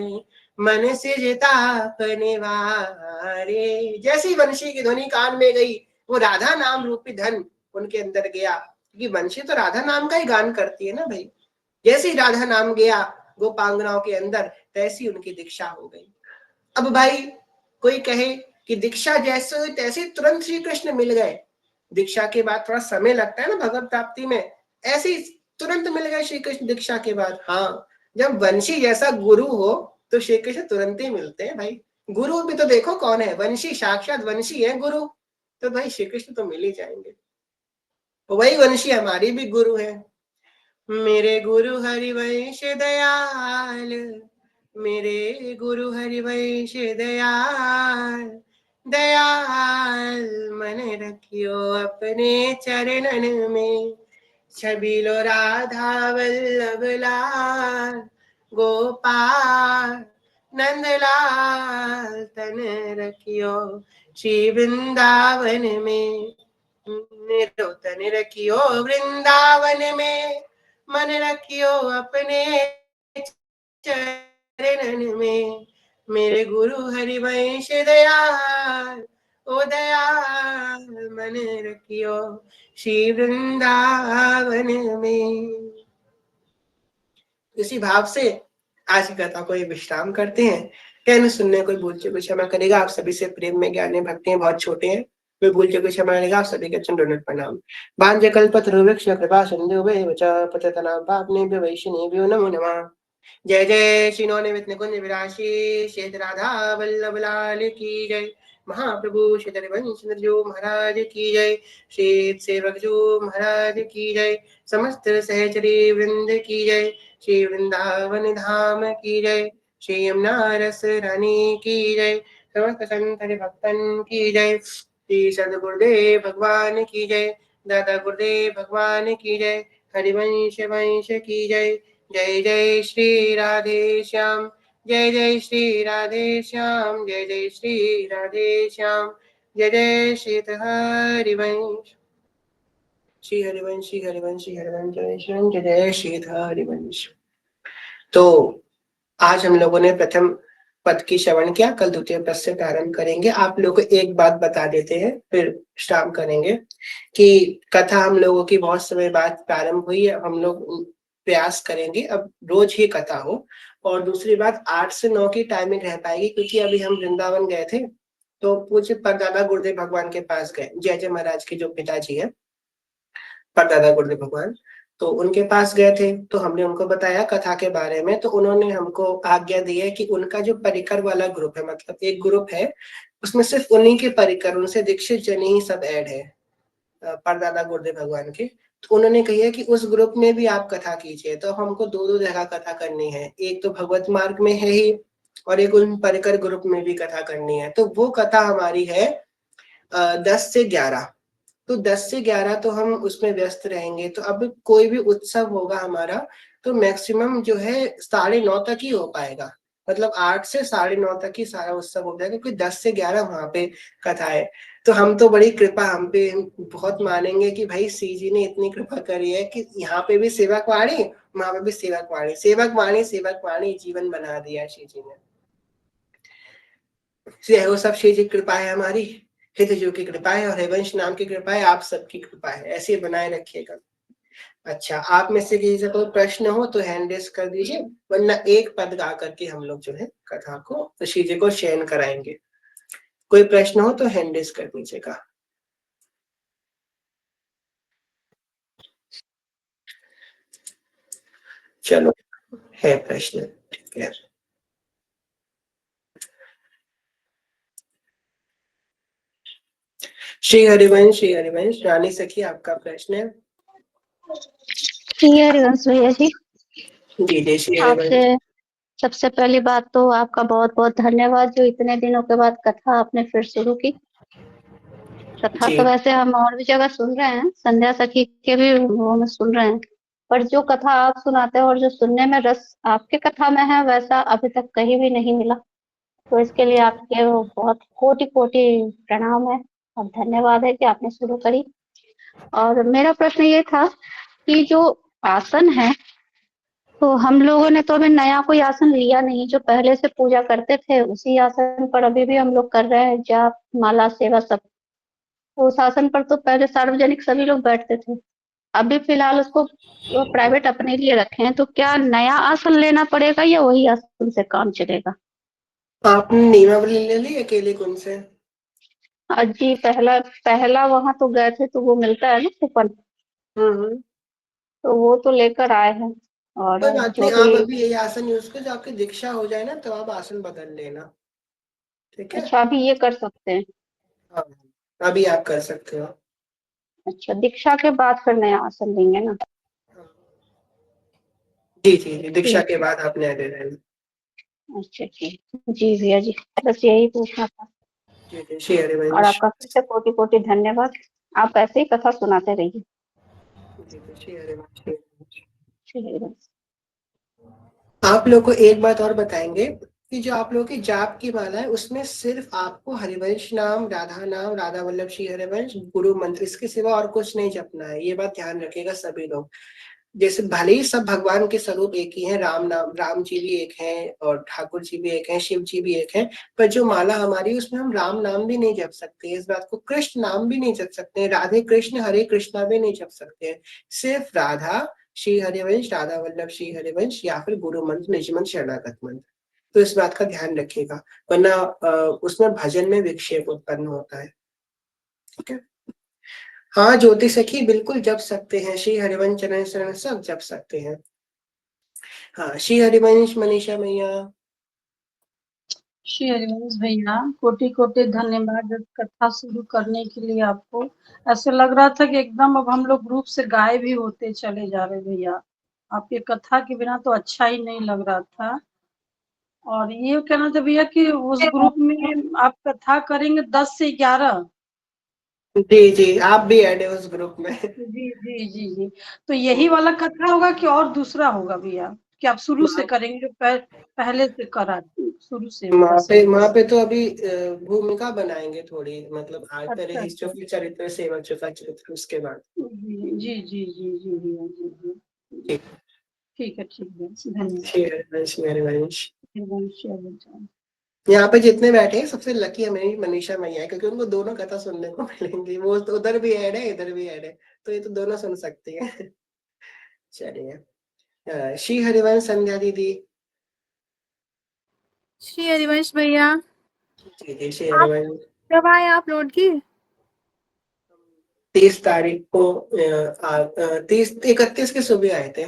मन सिजता निवारे। जैसी वंशी की ध्वनि कान में गई, वो राधा नाम रूपी धन उनके अंदर गया, क्योंकि वंशी तो राधा नाम का ही गान करती है ना भाई। जैसी राधा नाम गया गोपांगनाओं के अंदर, तैसी उनकी दीक्षा हो गई। अब भाई कोई कहे कि दीक्षा जैसे हुई तैसे तुरंत श्री कृष्ण मिल गए, दीक्षा के बाद थोड़ा समय लगता है ना भगवत प्राप्ति में, ऐसे ही तुरंत मिल गए श्री कृष्ण दीक्षा के बाद। हाँ, जब वंशी जैसा गुरु हो तो श्री कृष्ण तुरंत ही मिलते हैं भाई। गुरु भी तो देखो कौन है, वंशी, साक्षात वंशी है गुरु, तो भाई श्री कृष्ण तो मिल ही जाएंगे। वही वंशी हमारी भी गुरु है। मेरे गुरु हरिवंश दयाल, मेरे गुरु हरिवंश दयाल, दयाल मन रखियो अपने चरणन में, छबिलो राधा वल्लभ लाल, गोपाल नंदलाल तन रखियो श्री वृंदावन में, मेरो तन रखियो वृंदावन में, मन रखियो अपने चरणन में, मेरे गुरु हरिवंश दयाल, ओ दयाल मन रखियो श्री वृंदावन में। इसी भाव से आज की कथा को ये विश्राम करते हैं। कहने सुनने कोई भूल चूक क्षमा करेगा। आप सभी से प्रेम में ज्ञान भक्ति हैं, बहुत छोटे हैं, कोई भूल चूक क्षमा करेगा। आप सभी के चरण प्रणाम। बांझ कल्पतरुवृक्ष कृपा सिंधु पतितनां पावनेभ्यो वैष्णवेभ्यो नमो नमः। जय जय श्री नवनिमित निकुंज विराशी श्री राधा वल्लभ लाल की जय। महाप्रभु श्री हरिवंश जो महाराज की जय। श्री सेवक जो महाराज की जय। समस्त सहचरी वृंद की जय। श्री वृंदावन धाम की जय। श्री यमुना रस रानी की जय। समस्त संत भक्तन की जय। श्री सदगुरुदेव भगवान की जय। दादा गुरुदेव भगवान की जय। हरिवंश वंश की जय। जय जय श्री राधे श्याम, जय जय श्री राधे श्याम, जय जय श्री राधे श्याम, जय जय श्री हरिवंश, श्री हरिवंश, श्री हरिवंश, श्री हरिवंश, जय श्री, जय जय श्री हरिवंश। तो आज हम लोगों ने प्रथम पद की श्रवण किया, कल द्वितीय पद से प्रारंभ करेंगे। आप लोगों को एक बात बता देते हैं फिर विश्राम करेंगे कि कथा हम लोगों की बहुत समय बाद प्रारंभ हुई है। हम लोग प्रयास करेंगे अब रोज ही कथा हो। और दूसरी बात 8 से 9 की टाइमिंग रह पाएगी, क्योंकि अभी हम वृंदावन गए थे तो पूज्य परदादा गुरुदेव भगवान के पास गए, जय जय महाराज के जो पिताजी है परदादा गुरुदेव भगवान, तो उनके पास गए थे। तो हमने उनको बताया कथा के बारे में, तो उन्होंने हमको आज्ञा दी है कि उनका जो परिकर वाला ग्रुप है, मतलब एक ग्रुप है उसमें सिर्फ उन्हीं के परिकर, उनसे दीक्षित जन ही सब ऐड है परदादा गुरुदेव भगवान के। तो उन्होंने कही है कि उस ग्रुप में भी आप कथा कीजिए। तो हमको दो दो जगह कथा करनी है, एक तो भगवत मार्ग में है ही और एक उन परिकर ग्रुप में भी कथा करनी है। तो वो कथा हमारी है 10 से 11। तो 10 से 11 तो हम उसमें व्यस्त रहेंगे। तो अब कोई भी उत्सव होगा हमारा तो मैक्सिमम जो है 9:30 तक ही हो पाएगा, मतलब 8 से 9:30 तक ही सारा उत्सव हो जाएगा, क्योंकि 10 से 11 वहां पे कथा है। तो हम तो बड़ी कृपा हम पे बहुत मानेंगे कि भाई सी जी ने इतनी कृपा करी है कि यहाँ पे भी सेवक वाणी, वहां पे भी सेवक वाणी, सेवक वाणी सेवक वाणी जीवन बना दिया श्री जी ने। वो सब श्री जी कृपा है हमारी, हितजू की कृपा है और हरिवंश नाम की कृपा है, आप सबकी कृपा है, ऐसे बनाए रखिएगा। अच्छा, आप में से किसी से कोई प्रश्न हो तो हैंड रेस कर दीजिए, वरना एक पद गा करके हम लोग जो है कथा को श्री जी को शयन कराएंगे। कोई प्रश्न हो तो हैंड रेस कर दीजिएगा। चलो, है प्रश्न, ठीक है। श्री हरिवंश रानी सखी, आपका प्रश्न है। हरिवंश भैया जी, जी श्री आपसे हरिवंश। सबसे पहली बात तो आपका बहुत बहुत धन्यवाद, जो इतने दिनों के बाद कथा आपने फिर शुरू की। कथा जी तो वैसे हम और भी जगह सुन रहे हैं, संध्या सखी के भी वो में सुन रहे हैं, पर जो कथा आप सुनाते हो और जो सुनने में रस आपके कथा में है वैसा अभी तक कहीं भी नहीं मिला। तो इसके लिए आपके वो बहुत कोटि कोटि प्रणाम है और धन्यवाद है कि आपने शुरू करी। और मेरा प्रश्न ये था कि जो आसन है, तो हम लोगों ने तो अभी नया कोई आसन लिया नहीं, जो पहले से पूजा करते थे उसी आसन पर अभी भी हम लोग कर रहे हैं, जाप माला सेवा सब। तो उस आसन पर तो पहले सार्वजनिक सभी लोग बैठते थे, अभी फिलहाल उसको प्राइवेट अपने लिए रखे हैं। तो क्या नया आसन लेना पड़ेगा या वही आसन से काम चलेगा? आपने नियमावली ले ली अकेले कौन से? जी पहला पहला वहां तो गए थे, तो वो मिलता है ना कूपन, हम्म। तो वो तो लेकर आए हैं। और कोई बात जो नहीं, भी। आप अभी यही आसन यूज करो, जब आपकी दीक्षा हो जाए ना तो आप आसन बदल लेना। ठीक है। अच्छा, अभी ये कर सकते हैं? हाँ, अभी आप कर सकते हो। अच्छा, दीक्षा के बाद फिर नया आसन लेंगे ना? जी जी जी, दीक्षा ठीक। के बाद आपने आगे रहना। अच्छा ठीक, जी भैया जी, बस यही पूछना था। जी जी, श्री और हरिवंश। आपका फिर से कोटि कोटि धन्यवाद। आप ऐसे ही कथा सुनाते रहिए। जी जी, श्री हरिवंश, श्री हरिवंश। चलिए। आप लोग को एक बात और बताएंगे कि जो आप लोगों की जाप की माला है उसमें सिर्फ आपको हरिवंश नाम, राधा वल्लभ श्री हरिवंश, गुरु मंत्र, इसके सिवा और कुछ नहीं जपना है। ये बात ध्यान रखिएगा सभी लोग। जैसे भले ही सब भगवान के स्वरूप एक ही हैं, राम जी भी एक हैं और ठाकुर जी भी एक हैं, शिव जी भी एक हैं, पर जो माला हमारी उसमें हम राम नाम भी नहीं जप सकते, इस बात को, कृष्ण नाम भी नहीं जप सकते हैं, राधे कृष्ण हरे कृष्णा भी नहीं जप सकते हैं। सिर्फ राधा श्री हरिवंश, राधा वल्लभ श्री हरिवंश, या फिर गुरु मंत्र, निज मंत्र, शरणागत मंत्र। तो इस बात का ध्यान रखिएगा, वरना उसमें भजन में विक्षेप उत्पन्न होता है। ठीक है। हाँ ज्योति सखी, बिल्कुल जप सकते हैं, श्री हरिवंश चरण शरण सब जप सकते हैं। हाँ, श्री हरिवंश मनीषा मैया। श्री हरिवंश भैया, कोटि कोटि धन्यवाद कथा शुरू करने के लिए आपको। ऐसे लग रहा था कि एकदम अब हम लोग ग्रुप से गायब ही होते चले जा रहे भैया। आपके कथा के बिना तो अच्छा ही नहीं लग रहा था। और ये कहना था भैया कि उस ग्रुप में आप कथा करेंगे 10 से 11। जी जी, आप भी ऐड है उस ग्रुप में। जी जी जी जी। तो यही वाला कथा होगा कि और दूसरा होगा भैया, कि आप शुरू से करेंगे जो पहले से करा, शुरू से होगा सब? वहां पे तो अभी भूमिका बनाएंगे थोड़ी, मतलब आज पहले अच्छा हिस्ट्री अच्छा। फिर चरित्र, सेवा चौथा चरित्र, उसके बाद। जी जी जी जी जी भैया जी जी। ठीक। ठीक है धन्यवाद। श्री हरिवंश, श्री हरिवंश। हरिवंश हरिवंश। यहाँ पे जितने बैठे हैं सबसे लकी हमें मनीषा मैया है, क्योंकि उनको दोनों कथा सुनने को मिलेंगी, वो तो उधर भी ऐड है इधर भी ऐड है, तो ये तो दोनों सुन सकती है। चलिए, श्री हरिवंश संध्या दीदी। श्री हरिवंश भैया, जी जी, श्री आप हरिवंश। कब आए आप लौट के? 30 तारीख को 31 की सुबह आए थे।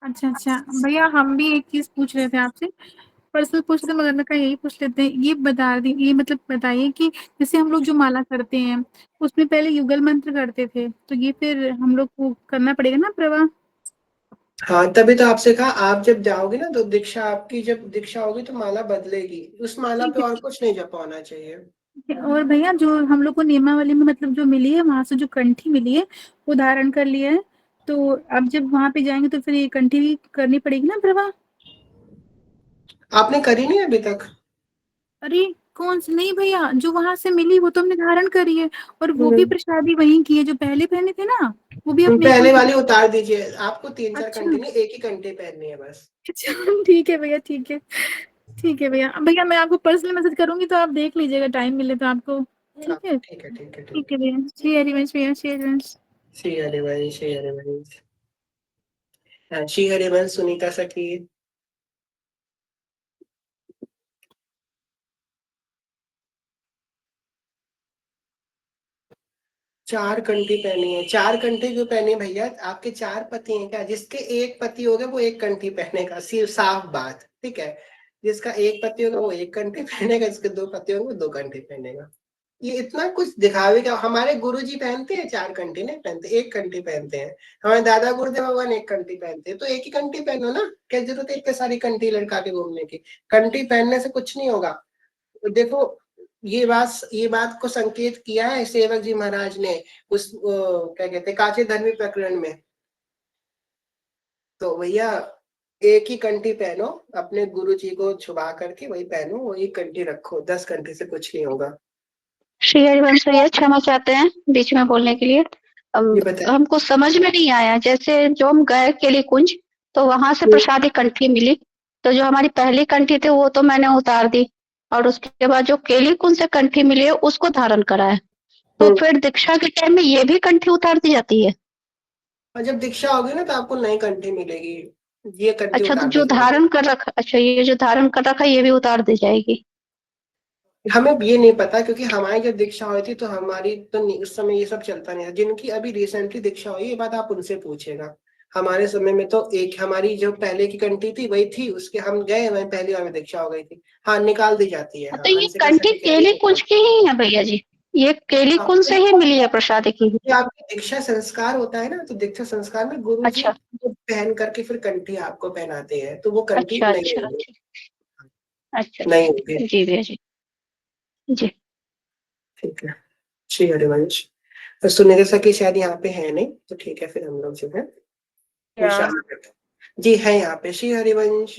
अच्छा अच्छा भैया, हम भी एक चीज पूछ रहे थे आपसे, पर्सनल पूछ रहे थे, मगर मैं कहा यही पूछ लेते हैं। ये बता दी, ये मतलब बताइए कि जैसे हम लोग जो माला करते हैं उसमें पहले युगल मंत्र करते थे, तो ये फिर हम लोग को करना पड़ेगा ना प्रवाह? हाँ, तभी तो आपसे कहा, आप जब जाओगे ना तो दीक्षा, आपकी जब दीक्षा होगी तो माला बदलेगी, उस माला ठीक पे है और कुछ नहीं जपा होना चाहिए। ठीक है। और भैया, जो हम लोग को नियमावली में मतलब जो मिली है वहां से, जो कंठी मिली है वो धारण कर लिया है, तो अब जब वहां पे जाएंगे तो फिर ये कंठी भी करनी पड़ेगी ना प्रवाह? आपने करी नहीं अभी तक? अरे कौन सी? नहीं भैया, जो वहां से मिली वो तो हमने धारण करी है, और वो भी हम्म। प्रसादी वहीं की है जो पहले पहने थे ना, वो भी अपने पहले अकाउंट में। वाली उतार दीजिए, आपको 3 4 घंटे अच्छा नहीं, एक ही घंटे पहननी है बस। अच्छा ठीक है भैया, ठीक है। ठीक है भैया, भैया मैं आपको पर्सनल मैसेज करूंगी तो आप देख लीजिएगा, टाइम मिले तो आपको। हाँ, ठीक है। ठीक है ठीक है ठीक ठीक है भैया, श्री हरिवंश भैया, श्री हरिवंश। है। श्री हरिवंश, श्री हरिवंश। हाँ, श्री हरिवंश सुनीता सखी। 4 घंटे पहनी है, 4 घंटे क्यों पहनी है भैया? आपके 4 पति हैं क्या? जिसके एक पति हो गए वो 1 घंटे पहनेगा, सिर्फ साफ बात, ठीक है। जिसका एक पति होगा वो 1 घंटे पहनेगा, जिसके 2 पति होंगे वो 2 घंटे पहनेगा। ये इतना कुछ दिखावे का? हमारे गुरुजी पहनते हैं 4 घंटे नहीं पहनते, 1 घंटे पहनते हैं। हमारे दादा गुरुदेव भगवान 1 घंटे पहनते हैं, तो एक ही घंटे पहनो ना, क्या जरूरत है इतने सारी घंटी लड़का के घूमने की? घंटी पहनने से कुछ नहीं होगा। देखो, ये बात को संकेत किया है सेवक जी महाराज ने उस क्या कहते हैं काचे धर्मी प्रकरण में। तो भैया एक ही कंठी पहनो, अपने गुरु जी को छुपा करके वही पहनो, वही कंठी रखो, 10 कंठी से कुछ नहीं होगा। श्री हरिवंश भैया क्षमा चाहते हैं बीच में बोलने के लिए। ये बताइए। हमको समझ में नहीं आया, जैसे जो हम गए केली कुंज तो वहां से प्रसादी कंठी मिली, तो जो हमारी पहली कंठी थी वो तो मैंने उतार दी, और उसके बाद जो केली कुंज से कंठी मिली है उसको धारण करा है। तो फिर दीक्षा के टाइम में ये भी कंठी उतार दी जाती है? और जब दीक्षा होगी ना तो आपको नई कंठी मिलेगी, ये कंठी अच्छा, तो उतार जो दी जाएगी। धारण कर रखा, अच्छा ये जो धारण कर रखा है ये भी उतार दी जाएगी? हमें ये नहीं पता क्योंकि हमारी जब दीक्षा हुई थी तो हमारी तो उस समय ये सब चलता नहीं था। जिनकी अभी रिसेंटली दीक्षा हुई ये बात आप उनसे पूछेगा। हमारे समय में तो एक हमारी जो पहले की कंठी थी वही थी, उसके हम गए वहीं पहली बार में दीक्षा हो गई थी। हाँ निकाल दी जाती है, तो हाँ ये हमसे कैसे कंठी केली कुंज की ही है भैया जी? ये केली हाँ, कुंज से ही मिली है प्रसाद की? ये आपकी दीक्षा संस्कार होता है ना, तो दीक्षा संस्कार में गुरु जी अच्छा पहन करके फिर कंठी आपको पहनाते हैं, तो वो कंठी अच्छा नहीं अच्छा होगी। अच्छा नहीं अच्छा होगी। जी भैया जी। जी ठीक है। श्री हरिवंश तो सुनिधि सखी शायद यहाँ पे है नहीं, तो ठीक है फिर हम लोग जो है वो क्या? शादी करते हैं। जी है यहाँ पे श्री हरिवंश।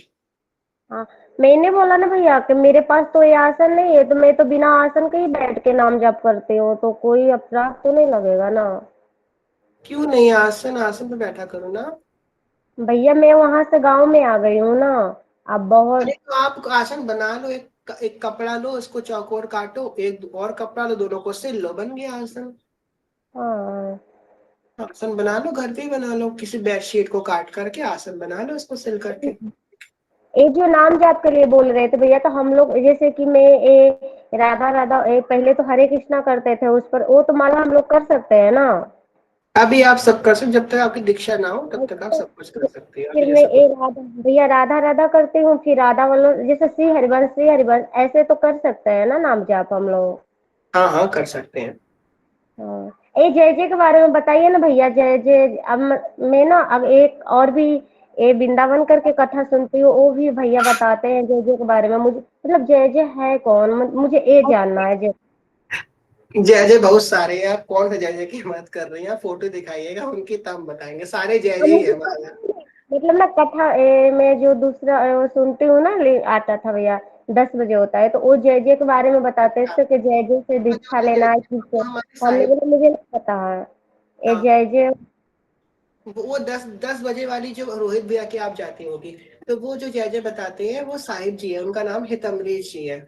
हाँ, मैंने बोला ना भैया कि मेरे पास तो ये आसन नहीं है, तो मैं तो बिना आसन के ही बैठ के नाम जप करती हूँ, तो कोई अपराध तो नहीं लगेगा ना? क्यों नहीं, आसन आसन पे बैठा करो ना। भैया मैं वहां से गांव में आ गई हूँ ना, अब अरे बहुत। तो आप आसन बना लो, एक कपड़ा लो, उसको चौकोर काटो, एक और कपड़ा लो, दोनों को सिल लो, बन गया आसन। हाँ, आसन बना लो, घर पे ही बना लो, किसी बेडशीट को काट करके आसन बना लो उसको सिल करके। ये जो नाम जाप के लिए बोल रहे थे भैया, तो हम लोग जैसे कि मैं राधा राधा पहले तो हरे कृष्णा करते थे, उस पर वो तो माला हम लोग कर सकते हैं ना? अभी आप सब कर सकते, जब तक आपकी दीक्षा ना हो तब तक आप सब कुछ कर सकते हैं, फिर अभी मैं ऐसा कुछ। राधा भैया राधा राधा करती हूँ, फिर राधा वालों जैसे श्री हरिवंश ऐसे तो कर सकते हैं ना नाम जाप हम लोग? हाँ हाँ कर सकते हैं। हाँ, ये जय जय के बारे में बताइए ना भैया। जय जय अब मैं ना अब एक और भी ये वृंदावन करके कथा सुनती हूँ, वो भी भैया बताते हैं जय जय के बारे में। मुझे मतलब जय जय है कौन, मुझे ये जानना है। जय जय जय बहुत सारे हैं, आप कौन सा जय जय की बात कर रही हैं, आप फोटो दिखाइएगा उनकी तब हम बताएंगे, सारे जय जय ही है हमारे यहाँ। मतलब ना कथा मैं जो दूसरा वो सुनती हूँ ना, आता था भैया 10 बजे होता है, तो वो जय जय के बारे में बताते थे कि जय जय से वो दीक्षा जो जय लेना है जय किससे। वो हमारे हमने साहिब। बोला मुझे नहीं पता है ये हाँ, जय जय। वो 10 बजे वाली जो रोहित भैया की आप जाती होगी, तो वो जो जय जय बताते हैं वो साहिब जी है, उनका नाम हितमरीश जी है।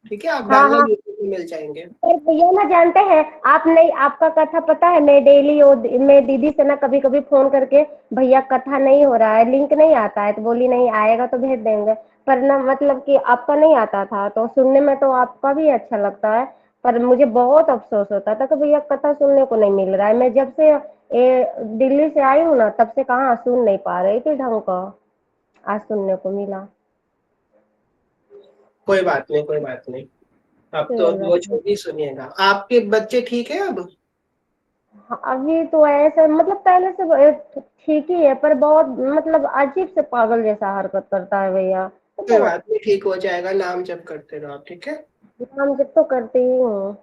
ठीक है, आप हाँ डालना हाँ, यूट्यूब में मिल जाएंगे। पर भैया ना जानते हैं आप नहीं, आपका कथा पता है, मैं डेली वो मैं दीदी से ना कभी कभी फोन करके भैया कथा नहीं हो रहा है, लिंक नहीं आता है, तो बोली नहीं आएगा तो भेज देंगे। पर ना मतलब कि आपका नहीं आता था, तो सुनने में तो आपका भी अच्छा लगता है, पर मुझे बहुत अफसोस होता था कि भैया कथा सुनने को नहीं मिल रहा है। मैं जब से दिल्ली से आई हूँ ना तब से कहाँ सुन नहीं पा रही थी ढंग का, आज सुनने को मिला। कोई बात नहीं, कोई बात नहीं। अब तो फिर वो छोटी सुनिएगा। आपके बच्चे ठीक है अब? हाँ, अभी तो ऐसे मतलब पहले से ठीक ही है, पर बहुत मतलब अजीब से पागल जैसा हरकत करता है भैया, तो कोई बहुत। बात नहीं, ठीक हो जाएगा, नाम जप करते रहो आप, ठीक है। हम जब तो करते ही हूँ।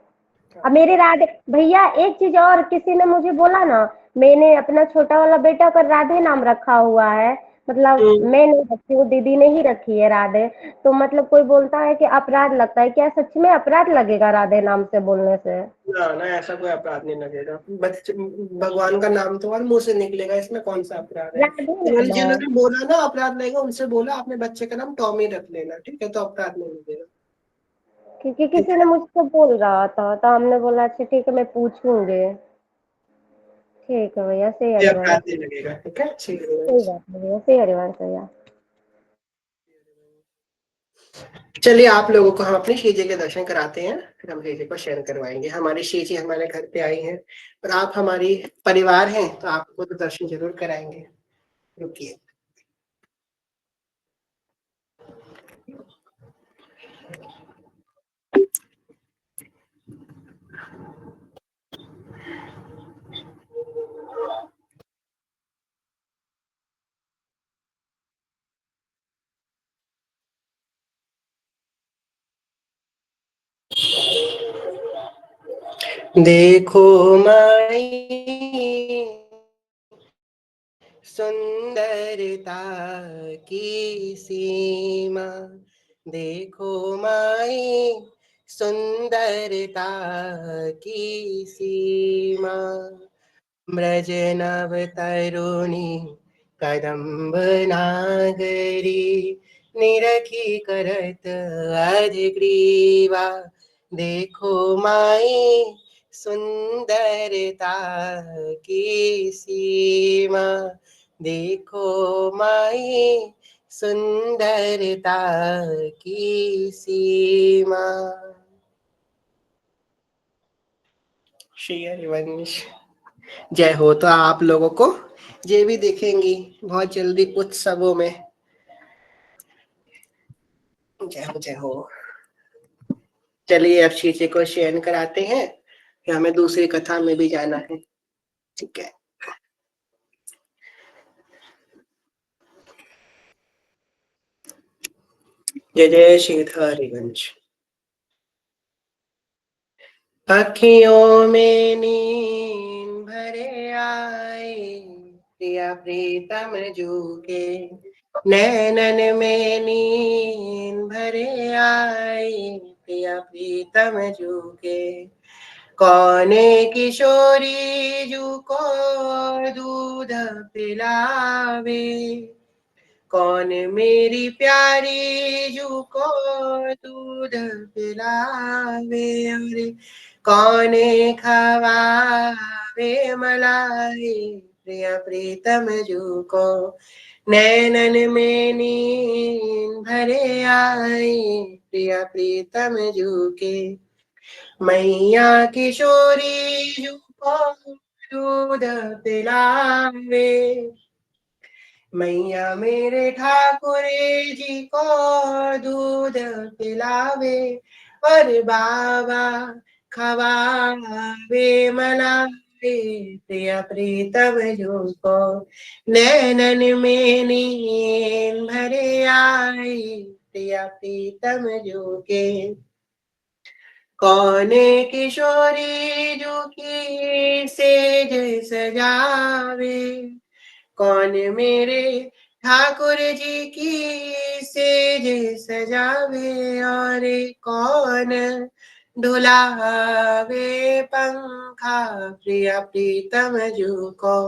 अब मेरे राधे भैया एक चीज और, किसी ने मुझे बोला ना, मैंने अपना छोटा वाला बेटा का राधे नाम रखा हुआ है, मतलब हम्म, मैं नहीं रखी हूँ, दीदी ने ही रखी है राधे। तो मतलब कोई बोलता है कि अपराध लगता है, क्या सच में अपराध लगेगा राधे नाम से बोलने से? ना ना ऐसा कोई अपराध नहीं लगेगा, बच्चे भगवान का नाम तो और मुंह से निकलेगा, इसमें कौन सा अपराध है। राधे नाम है, जिन्होंने बोला ना अपराध लगेगा उनसे बोला अपने बच्चे का नाम टॉमी रख लेना, ठीक है, तो अपराध नहीं लगेगा। क्योंकि ठीक किसी है, ने मुझसे बोल रहा था, तो हमने बोला अच्छा ठीक है मैं पूछूंगी। ठीक है भैया, सही ये हरिवंश। अपराध नहीं लगेगा, ठीक है, ठीक है। सही बात है भैया, सही हरिवंश भैया। चलिए आप लोगों को हम अपनी श्री जी के दर्शन कराते हैं, फिर हम श्री जी को शयन करवाएंगे। हमारी श्री जी हमारे घर पे आई हैं, और आप हमारी परिवार हैं, तो आपको तो दर्शन जरूर कराएंगे। रुकिए। देखो माई सुंदरता की सीमा, देखो माई सुंदरता की सीमा। ब्रज नव तरुणी कदम्ब नागरी, निरखी करत अधग्रीवा, देखो माई सुंदरता की सीमा, देखो माई सुंदरता की सीमा। श्री हरिवंश। जय हो। तो आप लोगों को ये भी देखेंगी बहुत जल्दी उत्सवों में। जय हो, जय हो। चलिए अब शीशे को शयन कराते हैं, फिर हमें दूसरी कथा में भी जाना है। ठीक है। जय जय श्री हरिवंश। अखियों में नींद भरे आए, प्रिया प्रीतम जू के, नैनन में नींद भरे आए, प्रिया प्रीतम जू के, कौने किशोरी जू को दूध पिलावे, कौन मेरी प्यारी जू को दूध पिलावे, अरे कौन खवावे मलाई, प्रिया प्रीतम जू को, नैनन में नींद भरे आई, प्रिया प्रीतम जू के, मैया किशोरी जू को दूध पिलावे, मैया मेरे ठाकुर जी को दूध पिलावे, और बाबा खवावे मनावे, प्रिया प्रीतम जू को, नैनन में नींद भरे आई, प्रिया प्रीतम जू के, कौने किशोरी जू की सेज सजावे, कौन मेरे ठाकुर जी की सेज सजावे, और कौन ढुलावे पंखा, प्रिया प्रीतम जू को,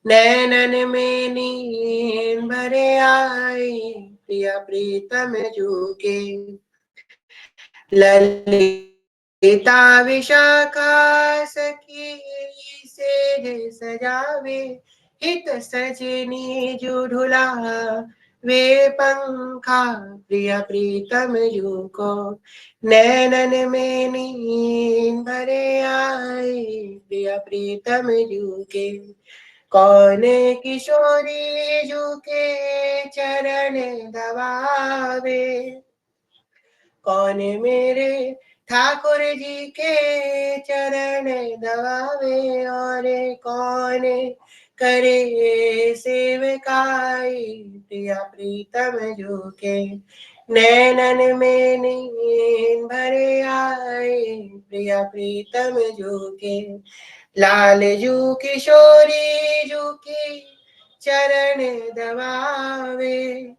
नैनन में नींद भरे आई, प्रिया प्रीतम जू के, ललिता विशाखा सखी सेज सजावे, हित सजनी जू ढुला वे पंखा, प्रिया प्रीतम जू को, नैनन में नींद भरे आई, प्रिया प्रीतम जू के, कौन किशोरी जू के चरण दबावे, कौन मेरे ठाकुर जी के चरण दबावे, और कौन करे सेवकाई, प्रिया प्रीतम जू के, नैनन में नींद भरे आए, प्रिया प्रीतम जू के, लाल जू किशोरी जू की चरण दबावे,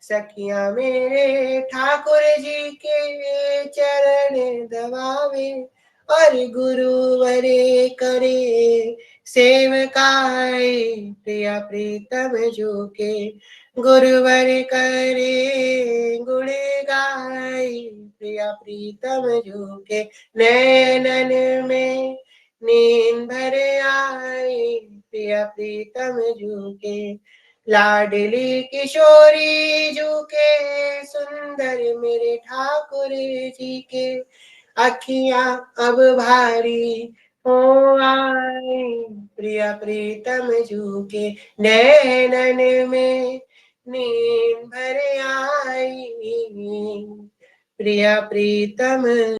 सखियां मेरे ठाकुर जी के चरण दबावे, और गुरुवरे करे सेवकाई, प्रिया प्रीतम जू के, गुरुवर करे गुण गाई, प्रिया प्रीतम जू के, नैनन में नींद भरे आई, प्रिया प्रीतम जू के, लाडली किशोरी जू के, सुंदर मेरे ठाकुर जी के, अखियां अब भारी हो आई, प्रिया प्रीतम जू के, नैनन में नींद भरे आई, प्रिया प्रीतम